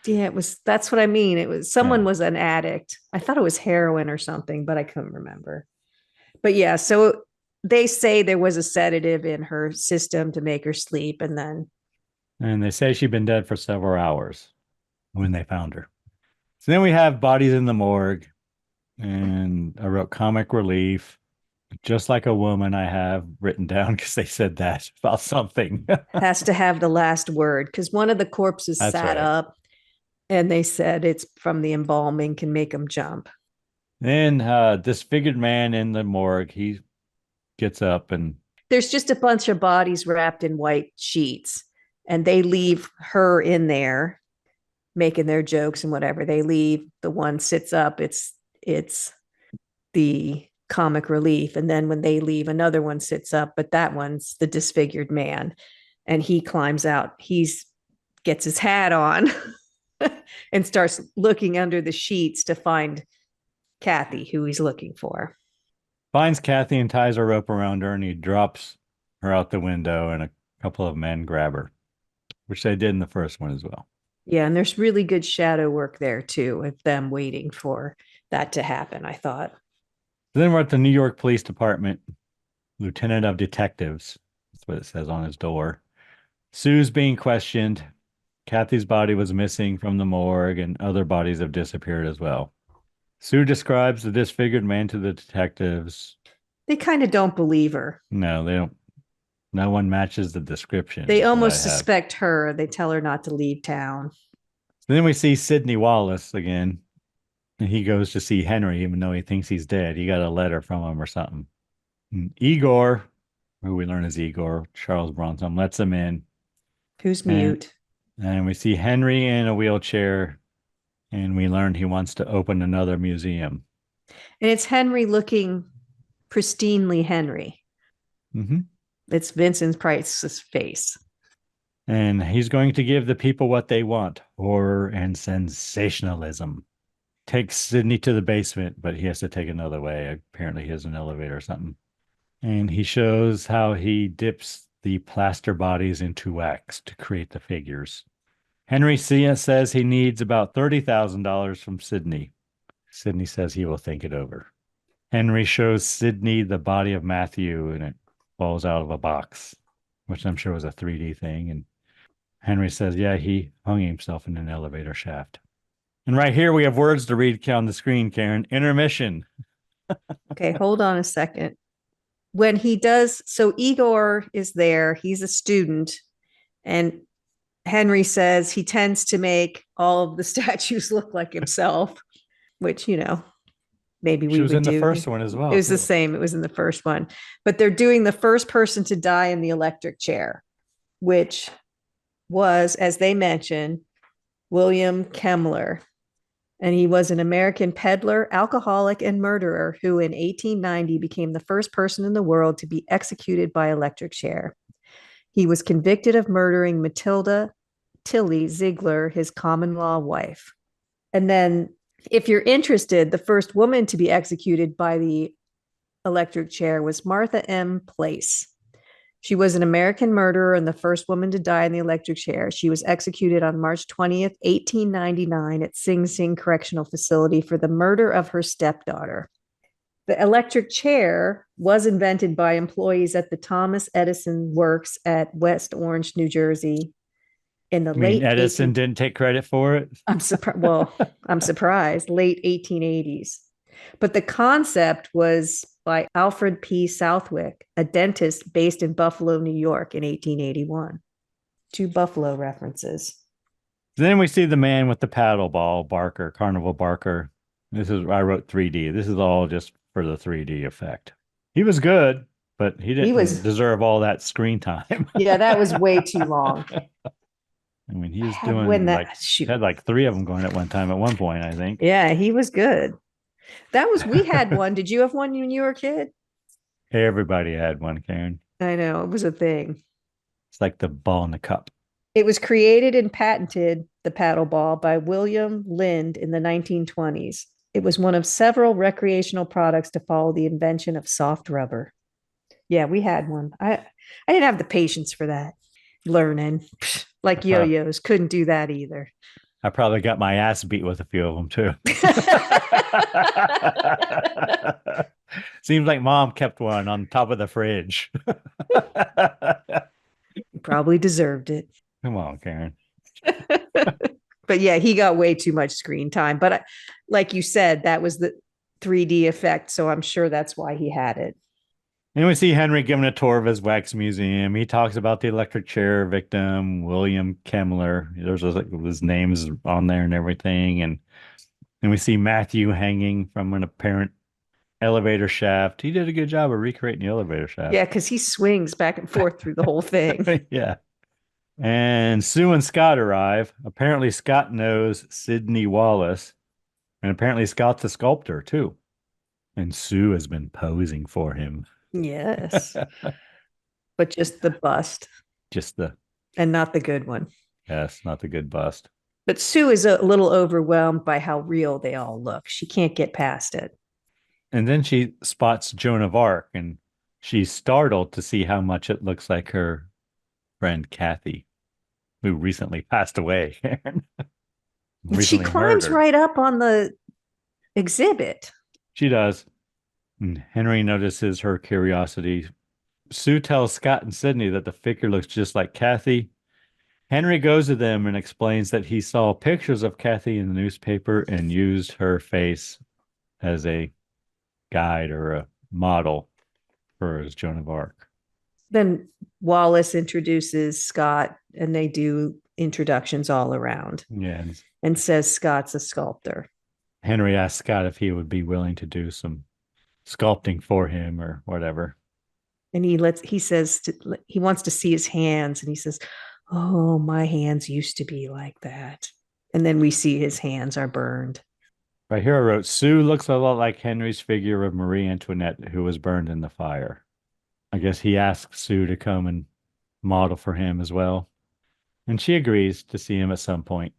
Yeah, that's what I mean. It was someone was an addict. I thought it was heroin or something, but I couldn't remember. But yeah, so they say there was a sedative in her system to make her sleep, and they say she'd been dead for several hours when they found her. So then we have bodies in the morgue, and I wrote comic relief, just like a woman. I have written down because they said that about something. Has to have the last word because one of the corpses sat up. And they said it's from the embalming can make them jump. Then disfigured man in the morgue, he gets up and there's just a bunch of bodies wrapped in white sheets. And they leave her in there making their jokes and whatever. They leave. The one sits up. It's the comic relief. And then when they leave, another one sits up. But that one's the disfigured man. And he climbs out. Gets his hat on. And starts looking under the sheets to find Kathy, who he's looking for. Finds Kathy and ties a rope around her, and he drops her out the window, and a couple of men grab her, which they did in the first one as well. Yeah, and there's really good shadow work there, too, of them waiting for that to happen, I thought. Then we're at the New York Police Department, Lieutenant of Detectives. That's what it says on his door. Sue's being questioned. Kathy's body was missing from the morgue, and other bodies have disappeared as well. Sue describes the disfigured man to the detectives. They kind of don't believe her. No, they don't. No one matches the description. They almost suspect her. They tell her not to leave town. So then we see Sidney Wallace again. And he goes to see Henry, even though he thinks he's dead. He got a letter from him or something. And Igor, who we learn is Igor, Charles Bronson, lets him in. Who's And, mute? and we see Henry in a wheelchair. And we learn he wants to open another museum. And it's Henry looking pristinely Henry. Mm-hmm. It's Vincent Price's face. And he's going to give the people what they want, horror and sensationalism. Takes Sidney to the basement, but he has to take another way. Apparently, he has an elevator or something. And he shows how he dips the plaster bodies into wax to create the figures. Henry says he needs about $30,000 from Sidney. Sidney says he will think it over. Henry shows Sidney the body of Matthew, and it falls out of a box, which I'm sure was a 3D thing. And Henry says, yeah, he hung himself in an elevator shaft. And right here, we have words to read on the screen, Karen. Intermission. Okay, hold on a second. When he does, so Igor is there, he's a student, and Henry says he tends to make all of the statues look like himself, which, maybe we She was would in do. the first one as well. It was the same. It was in the first one. But they're doing the first person to die in the electric chair, which was, as they mentioned, William Kemmler. And he was an American peddler, alcoholic, and murderer who in 1890 became the first person in the world to be executed by electric chair. He was convicted of murdering Matilda Tilly Ziegler, his common law wife. And then, if you're interested, the first woman to be executed by the electric chair was Martha M. Place. She was an American murderer and the first woman to die in the electric chair. She was executed on March 20th, 1899 at Sing Sing Correctional Facility for the murder of her stepdaughter. The electric chair was invented by employees at the Thomas Edison Works at West Orange, New Jersey in the late Edison didn't take credit for it? I'm surprised. Late 1880s. But the concept was by Alfred P. Southwick, a dentist based in Buffalo, New York in 1881. 2 Buffalo references. Then we see the man with the paddle ball, Barker, Carnival Barker. I wrote 3D. This is all just for the 3D effect. He was good, but he didn't deserve all that screen time. Yeah, that was way too long. I mean, he's doing had like 3 of them going at one time at one point, I think. Yeah, he was good. We had one. Did you have one when you were a kid? Everybody had one, Karen. I know, it was a thing. It's like the ball in the cup. It was created and patented, the paddle ball, by William Lind in the 1920s. It was one of several recreational products to follow the invention of soft rubber. Yeah, we had one. I didn't have the patience for that. Learning. Like yo-yos. Couldn't do that either. I probably got my ass beat with a few of them too. Seems like mom kept one on top of the fridge. Probably deserved it. Come on, Karen. But yeah, he got way too much screen time. But like you said, that was the 3D effect. So I'm sure that's why he had it. And we see Henry giving a tour of his wax museum. He talks about the electric chair victim, William Kemmler. There's his name's on there and everything. And we see Matthew hanging from an apparent elevator shaft. He did a good job of recreating the elevator shaft. Yeah, because he swings back and forth through the whole thing. Yeah. And Sue and Scott arrive. Apparently, Scott knows Sidney Wallace. And apparently, Scott's a sculptor, too. And Sue has been posing for him. Yes. But just the bust. And not the good one. Yes, not the good bust. But Sue is a little overwhelmed by how real they all look. She can't get past it. And then she spots Joan of Arc, and she's startled to see how much it looks like her friend Kathy, who recently passed away. She climbs right up on the exhibit. She does. And Henry notices her curiosity. Sue tells Scott and Sidney that the figure looks just like Kathy. Henry goes to them and explains that he saw pictures of Kathy in the newspaper and used her face as a guide or a model for his Joan of Arc. Then Wallace introduces Scott, and they do introductions all around. Yeah, and says Scott's a sculptor. Henry asks Scott if he would be willing to do some sculpting for him or whatever. And he says he wants to see his hands, and he says, "Oh, my hands used to be like that." And then we see his hands are burned. Right here I wrote, Sue looks a lot like Henry's figure of Marie Antoinette, who was burned in the fire. I guess he asked Sue to come and model for him as well. And she agrees to see him at some point.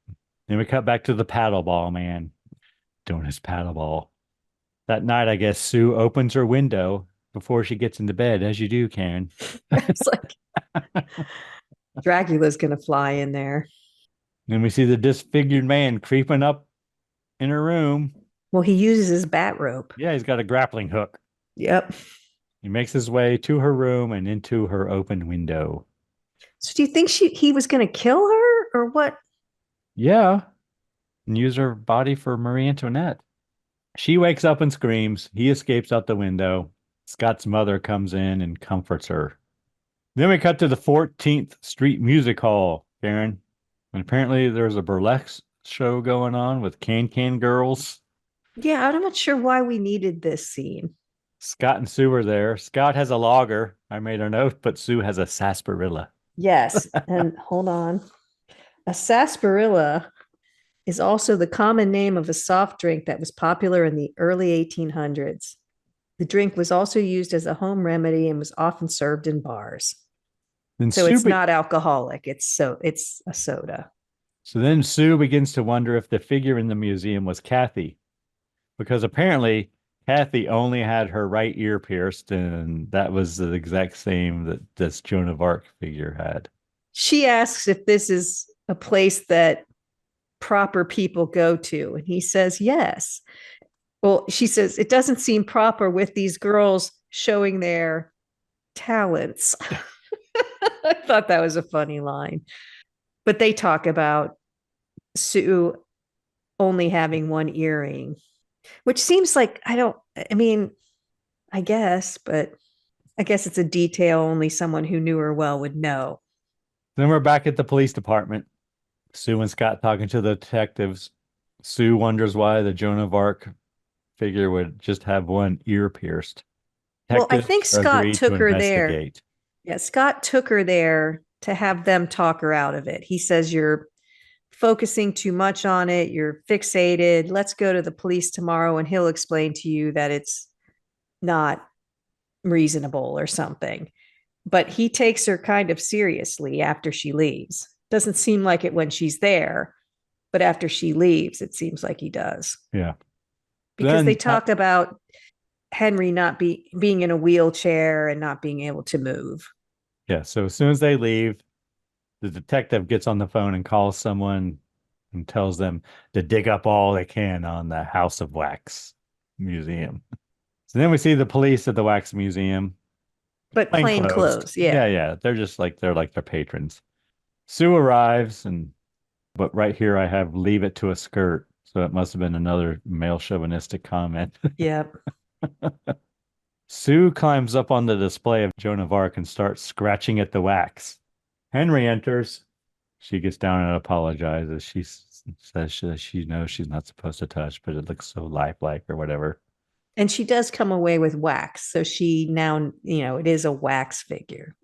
Then we cut back to the paddleball man doing his paddleball. That night, I guess Sue opens her window before she gets into bed, as you do, Karen. It's like Dracula's going to fly in there. Then we see the disfigured man creeping up in her room. Well, he uses his bat rope. Yeah, he's got a grappling hook. Yep. He makes his way to her room and into her open window. So do you think he was going to kill her or what? Yeah, and use her body for Marie Antoinette. She wakes up and screams. He escapes out the window. Scott's mother comes in and comforts her. Then we cut to the 14th Street Music Hall, Karen. And apparently there's a burlesque show going on with can-can girls. Yeah, I'm not sure why we needed this scene. Scott and Sue are there. Scott has a lager. I made a note, but Sue has a sarsaparilla. Yes. And hold on. A sarsaparilla is also the common name of a soft drink that was popular in the early 1800s. The drink was also used as a home remedy and was often served in bars. So it's not alcoholic. It's a soda. So then Sue begins to wonder if the figure in the museum was Kathy, because apparently Kathy only had her right ear pierced, and that was the exact same that this Joan of Arc figure had. She asks if this is a place that proper people go to, and he says yes. Well, she says it doesn't seem proper with these girls showing their talents. I thought that was a funny line. But they talk about Sue only having one earring, which seems like I guess, but I guess it's a detail only someone who knew her well would know. Then we're back at the police department. Sue and Scott talking to the detectives. Sue wonders why the Joan of Arc figure would just have one ear pierced. Well, I think Scott took her there. Yeah, Scott took her there to have them talk her out of it. He says, "You're focusing too much on it. You're fixated. Let's go to the police tomorrow and he'll explain to you that it's not reasonable or something." But he takes her kind of seriously after she leaves. Doesn't seem like it when she's there, but after she leaves, it seems like he does. Yeah. Because then, they talk about Henry not being in a wheelchair and not being able to move. Yeah. So as soon as they leave, the detective gets on the phone and calls someone and tells them to dig up all they can on the House of Wax Museum. So then we see the police at the Wax Museum. But plain clothes. Yeah. Yeah. They're like their patrons. Sue arrives, but right here I have leave it to a skirt. So it must have been another male chauvinistic comment. Yep. Sue climbs up on the display of Joan of Arc and starts scratching at the wax. Henry enters. She gets down and apologizes. She says she knows she's not supposed to touch, but it looks so lifelike or whatever. And she does come away with wax. So she now, it is a wax figure.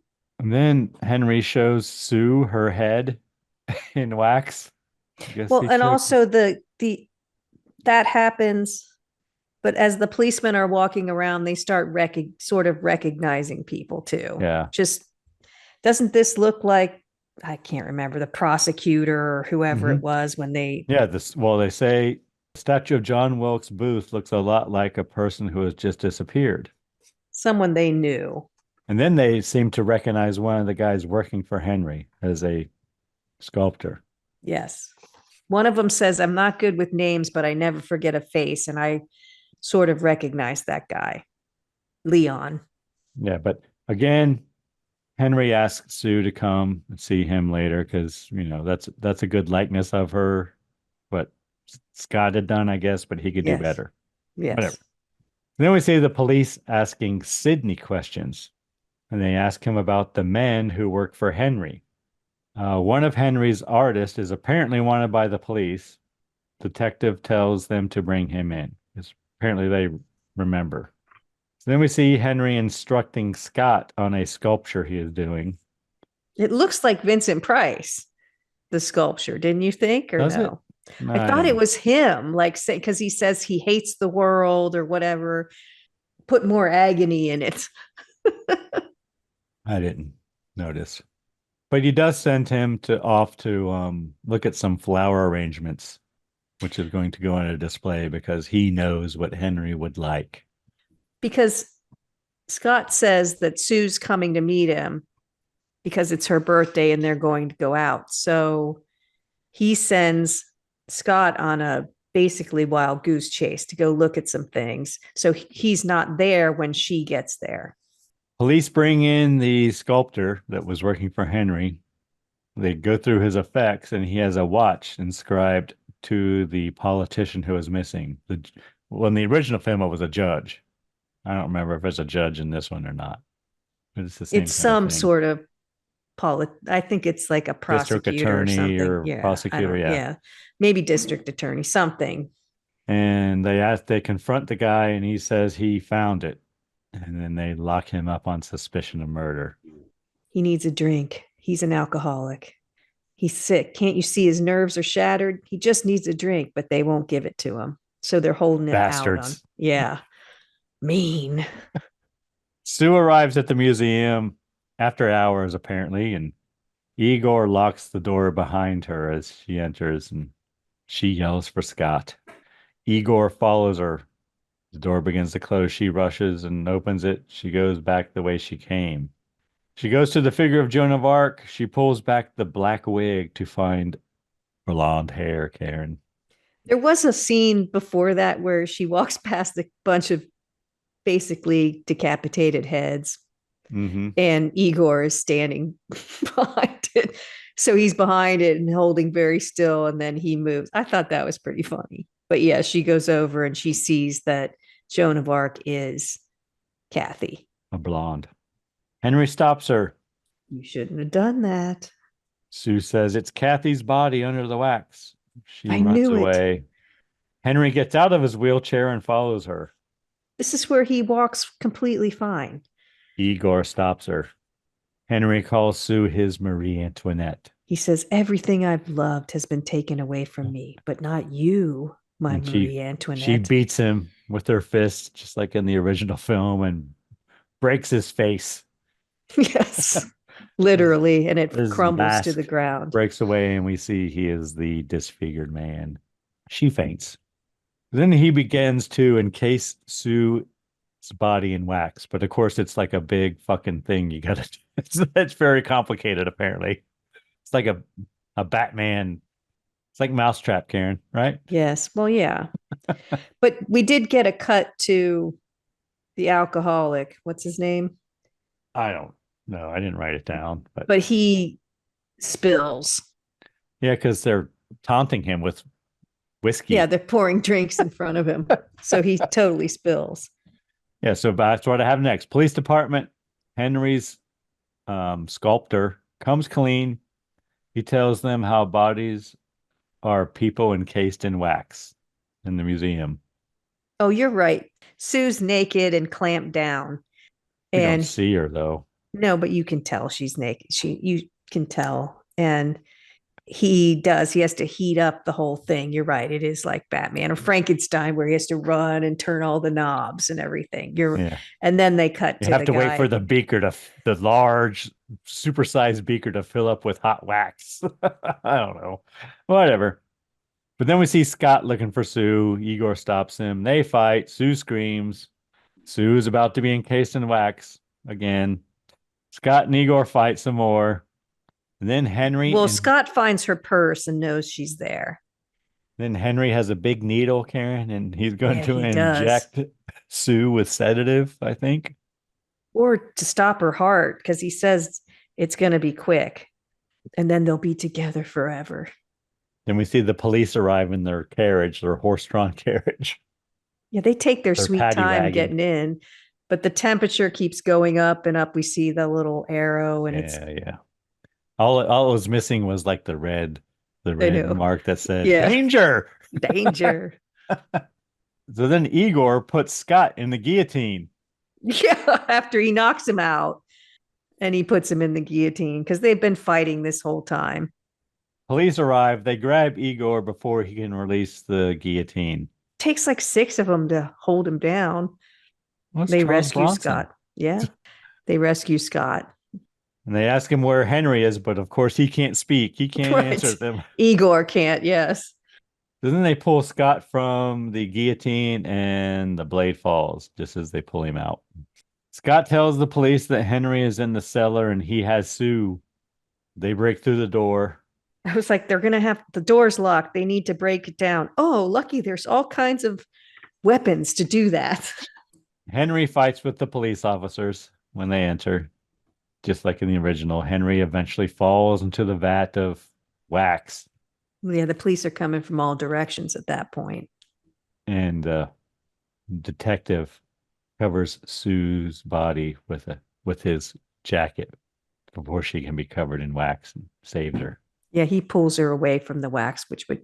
And then Henry shows Sue her head in wax. Well, and also that happens. But as the policemen are walking around, they start sort of recognizing people too. Yeah. Just doesn't this look like, I can't remember, the prosecutor or whoever it was when they. Yeah. They say the statue of John Wilkes Booth looks a lot like a person who has just disappeared. Someone they knew. And then they seem to recognize one of the guys working for Henry as a sculptor. Yes. One of them says, "I'm not good with names, but I never forget a face." And I sort of recognize that guy, Leon. Yeah, but again, Henry asks Sue to come and see him later because that's a good likeness of her. What Scott had done, I guess, but he could do better. Yes. Whatever. Then we see the police asking Sidney questions, and they ask him about the men who work for Henry. One of Henry's artists is apparently wanted by the police. detective tells them to bring him in. Because apparently they remember. So then we see Henry instructing Scott on a sculpture he is doing. It looks like Vincent Price, the sculpture, didn't you think, or Does it? no? No, I I thought don't it know. was him, like say because he says he hates the world or whatever. Put more agony in it. I didn't notice. But he does send him to off to look at some flower arrangements, which is going to go on a display because he knows what Henry would like. Because Scott says that Sue's coming to meet him because it's her birthday and they're going to go out. So he sends Scott on a basically wild goose chase to go look at some things. So he's not there when she gets there. Police bring in the sculptor that was working for Henry. They go through his effects, and he has a watch inscribed to the politician who was missing. Well, in the original film, it was a judge. I don't remember if it's a judge in this one or not, but it's the same It's kind of some thing. sort of I think it's like a District prosecutor or attorney something. or Yeah, prosecutor, yeah. Yeah, maybe district attorney, something. And they confront the guy, and he says he found it. And then they lock him up on suspicion of murder. He needs a drink. He's an alcoholic. He's sick. Can't you see his nerves are shattered? He just needs a drink, but they won't give it to him. So they're holding it out on. Bastards. Yeah. Mean. Sue arrives at the museum after hours, apparently, and Igor locks the door behind her as she enters, and she yells for Scott. Igor follows her. The door begins to close. She rushes and opens it. She goes back the way she came. She goes to the figure of Joan of Arc. She pulls back the black wig to find blonde hair, Karen. There was a scene before that where she walks past a bunch of basically decapitated heads, and Igor is standing behind it. So he's behind it and holding very still, and then he moves. I thought that was pretty funny. But yeah, she goes over and she sees that Joan of Arc is Kathy. A blonde. Henry stops her. You shouldn't have done that. Sue says it's Kathy's body under the wax. She I runs knew it. away. Henry gets out of his wheelchair and follows her. This is where he walks completely fine. Igor stops her. Henry calls Sue his Marie Antoinette. He says, everything I've loved has been taken away from me, but not you, my And Marie Antoinette. She beats him with her fist, just like in the original film, and breaks his face. Yes, literally. And it His crumbles to mask the ground. breaks away, and we see he is the disfigured man. She faints. Then he begins to encase Sue's body in wax, but of course it's like a big fucking thing. You gotta. It's very complicated. Apparently, it's like a Batman. It's like Mousetrap, Karen, right? Yes. Well, yeah. But we did get a cut to the alcoholic. What's his name? I don't know. I didn't write it down, But he spills. yeah, because they're taunting him with whiskey. Yeah, they're pouring drinks in front of him. So he totally spills. Yeah, so that's what I have next. Police department. Henry's sculptor comes clean. He tells them how bodies are people encased in wax in the museum. Oh, you're right. Sue's naked and clamped down. You And don't see her though. no, but you can tell she's naked. You can tell. And he has to heat up the whole thing. You're right. It is like Batman or Frankenstein where he has to run and turn all the knobs and everything. And then they cut You have to wait for the large, supersized beaker to fill up with hot wax. I don't know. Whatever. But then we see Scott looking for Sue. Igor stops him. They fight. Sue screams. Sue's about to be encased in wax again. Scott and Igor fight some more. And then Scott finds her purse and knows she's there. Then Henry has a big needle, Karen, and he's going to inject Sue with sedative, I think. Or to stop her heart, because he says it's going to be quick. And then they'll be together forever. Then we see the police arrive in their carriage, their horse-drawn carriage. Yeah, they take their sweet time getting in, but the temperature keeps going up and up. We see the little arrow, and yeah. All it was missing was like the the I red know. mark that said Yeah. danger. Danger. So then Igor puts Scott in the guillotine. Yeah, after he knocks him out and he puts him in the guillotine because they've been fighting this whole time. Police arrive. They grab Igor before he can release the guillotine. Takes like 6 of them to hold him down. What's They Charles rescue Bronson? Scott. Yeah. They rescue Scott. And they ask him where Henry is, but of course he can't speak. He can't Right. answer them. Igor can't, yes. So then they pull Scott from the guillotine and the blade falls just as they pull him out. Scott tells the police that Henry is in the cellar and he has Sue. They break through the door. I was like, they're going to have the doors locked. They need to break it down. Oh, lucky there's all kinds of weapons to do that. Henry fights with the police officers when they enter. Just like in the original, Henry eventually falls into the vat of wax. Yeah, the police are coming from all directions at that point. And detective covers Sue's body with his jacket before she can be covered in wax and saves her. Yeah, he pulls her away from the wax, which would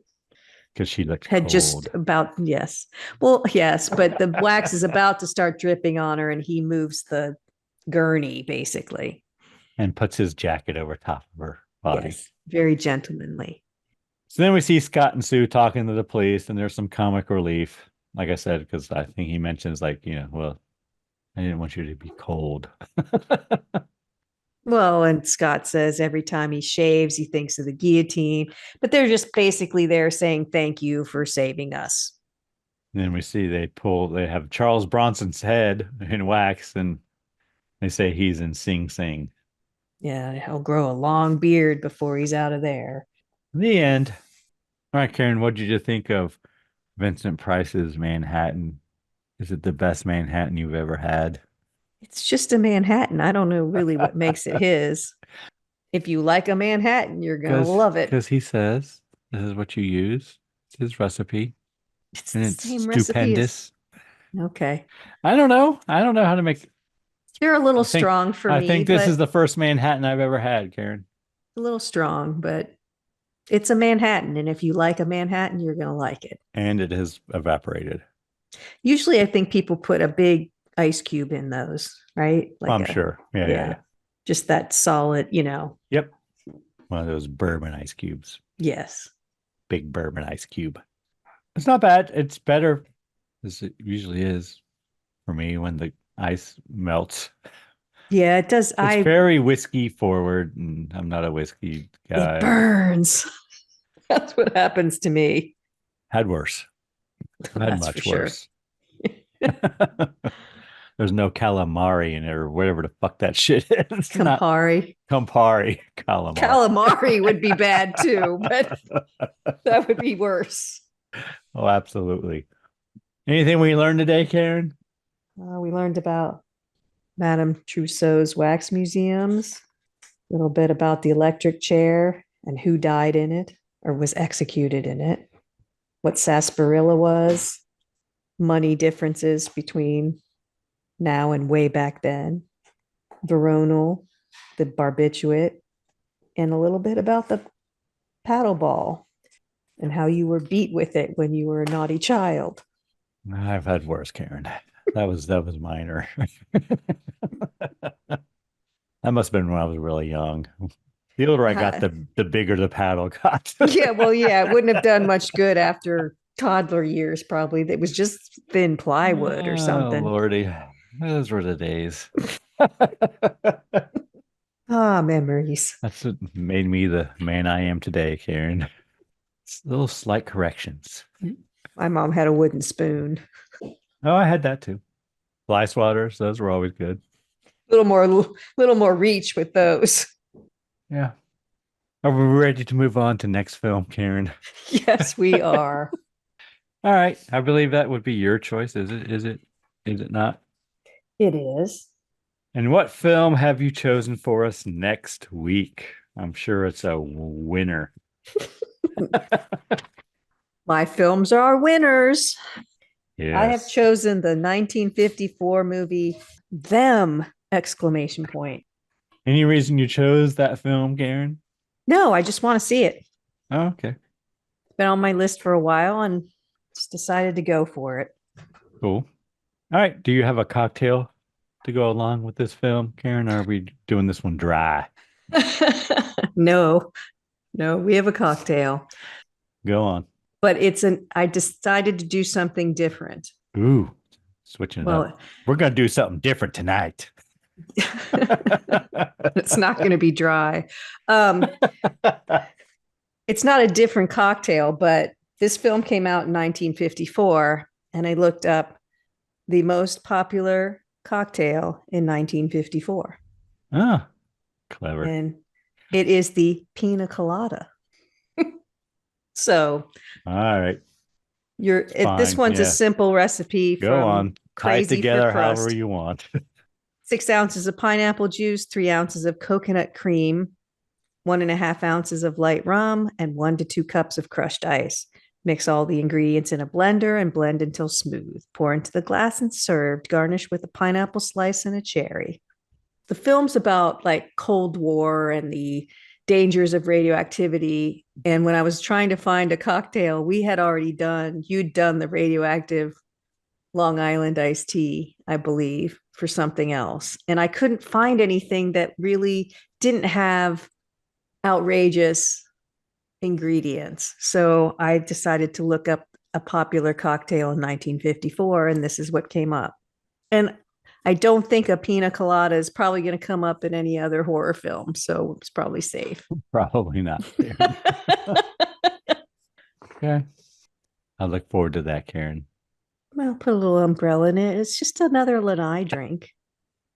because she looked had cold. just about yes. Well, yes, but the wax is about to start dripping on her, and he moves the gurney basically and puts his jacket over top of her body. Yes, very gentlemanly. So then we see Scott and Sue talking to the police, and there's some comic relief. Like I said, because I think he mentions well, I didn't want you to be cold. Well, and Scott says every time he shaves, he thinks of the guillotine, but they're just basically there saying thank you for saving us. And then we see they have Charles Bronson's head in wax, and they say he's in Sing Sing. Yeah, he'll grow a long beard before he's out of there. In the end. All right, Karen, what did you think of Vincent Price's Manhattan? Is it the best Manhattan you've ever had? It's just a Manhattan. I don't know really what makes it his. If you like a Manhattan, you're going to love it. Because he says this is what you use. It's his recipe. It's and the it's same stupendous. Okay. I don't know. I don't know how to make. You're a little strong for me. I think this is the first Manhattan I've ever had, Karen. A little strong, but it's a Manhattan. And if you like a Manhattan, you're going to like it. And it has evaporated. Usually I think people put a big ice cube in those, right? I'm sure. Yeah. Just that solid, Yep. One of those bourbon ice cubes. Yes. Big bourbon ice cube. It's not bad. It's better, as it usually is for me when the ice melts. Yeah, it does. It's very whiskey forward, and I'm not a whiskey guy. It burns. That's what happens to me. Had worse. Had much worse. There's no calamari in it or whatever the fuck that shit is. Campari. Calamari. Calamari would be bad too, but that would be worse. Oh, absolutely. Anything we learned today, Karen? We learned about Madame Trousseau's wax museums, a little bit about the electric chair and who died in it or was executed in it, what sarsaparilla was, money differences between now and way back then, Veronal, the barbiturate, and a little bit about the paddle ball and how you were beat with it when you were a naughty child. I've had worse, Karen. That was minor. That must have been when I was really young. The older I got, the bigger the paddle got. Yeah, well, yeah, it wouldn't have done much good after toddler years, probably. It was just thin plywood or something. Oh, Lordy. Those were the days. Memories. That's what made me the man I am today, Karen. It's little slight corrections. My mom had a wooden spoon. Oh, I had that too. Fly swatters, those were always good. Little more reach with those. Yeah. Are we ready to move on to next film, Karen? Yes, we are. All right. I believe that would be your choice. Is it not? It is. And what film have you chosen for us next week? I'm sure it's a winner. My films are winners. Yes. I have chosen the 1954 movie Them! Exclamation point. Any reason you chose that film, Karen? No, I just want to see it. Oh, okay. It's been on my list for a while and just decided to go for it. Cool. All right. Do you have a cocktail to go along with this film, Karen? Or are we doing this one dry? No, we have a cocktail, Go on. but I decided to do something different. Ooh, switching it Well, up. We're going to do something different tonight. it's not going to be dry. It's not a different cocktail, but this film came out in 1954, and I looked up the most popular cocktail in 1954. Ah, clever. And it is the pina colada. So, all right. This one's a simple recipe. Go on. Tie it together however you want. 6 ounces of pineapple juice, 3 ounces of coconut cream, 1.5 ounces of light rum, and 1 to 2 cups of crushed ice. Mix all the ingredients in a blender and blend until smooth. Pour into the glass and served. Garnish with a pineapple slice and a cherry. The film's about like Cold War and the dangers of radioactivity. And when I was trying to find a cocktail, you'd done the radioactive Long Island iced tea, I believe, for something else. And I couldn't find anything that really didn't have outrageous ingredients. So I decided to look up a popular cocktail in 1954, and this is what came up. And I don't think a pina colada is probably going to come up in any other horror film, so it's probably safe. Probably not. Okay. I look forward to that, Karen. Well, put a little umbrella in it. It's just another lanai drink.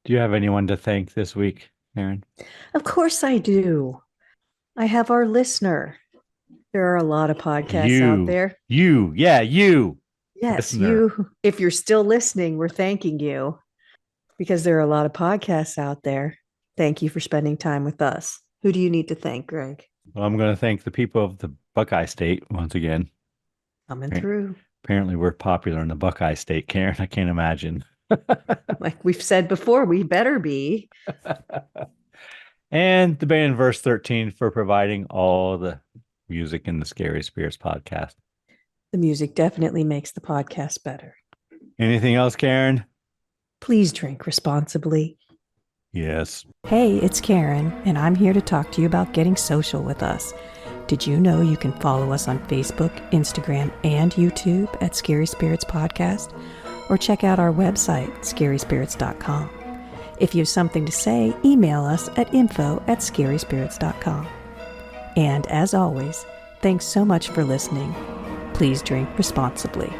Do you have anyone to thank this week, Karen? Of course I do. I have our listener. There are a lot of podcasts out there. You. Yes, listener. you. If you're still listening, we're thanking you because there are a lot of podcasts out there. Thank you for spending time with us. Who do you need to thank, Greg? Well, I'm going to thank the people of the Buckeye State once again. Coming through. Apparently, we're popular in the Buckeye State, Karen. I can't imagine. Like we've said before, we better be. And the band Verse 13 for providing all the music in the Scary Spirits podcast. The music definitely makes the podcast better. Anything else, Karen? Please drink responsibly. Yes. Hey, it's Karen, and I'm here to talk to you about getting social with us. Did you know you can follow us on Facebook, Instagram, and YouTube at Scary Spirits Podcast? Or check out our website, scaryspirits.com. If you have something to say, email us at info@scaryspirits.com. And as always, thanks so much for listening. Please drink responsibly.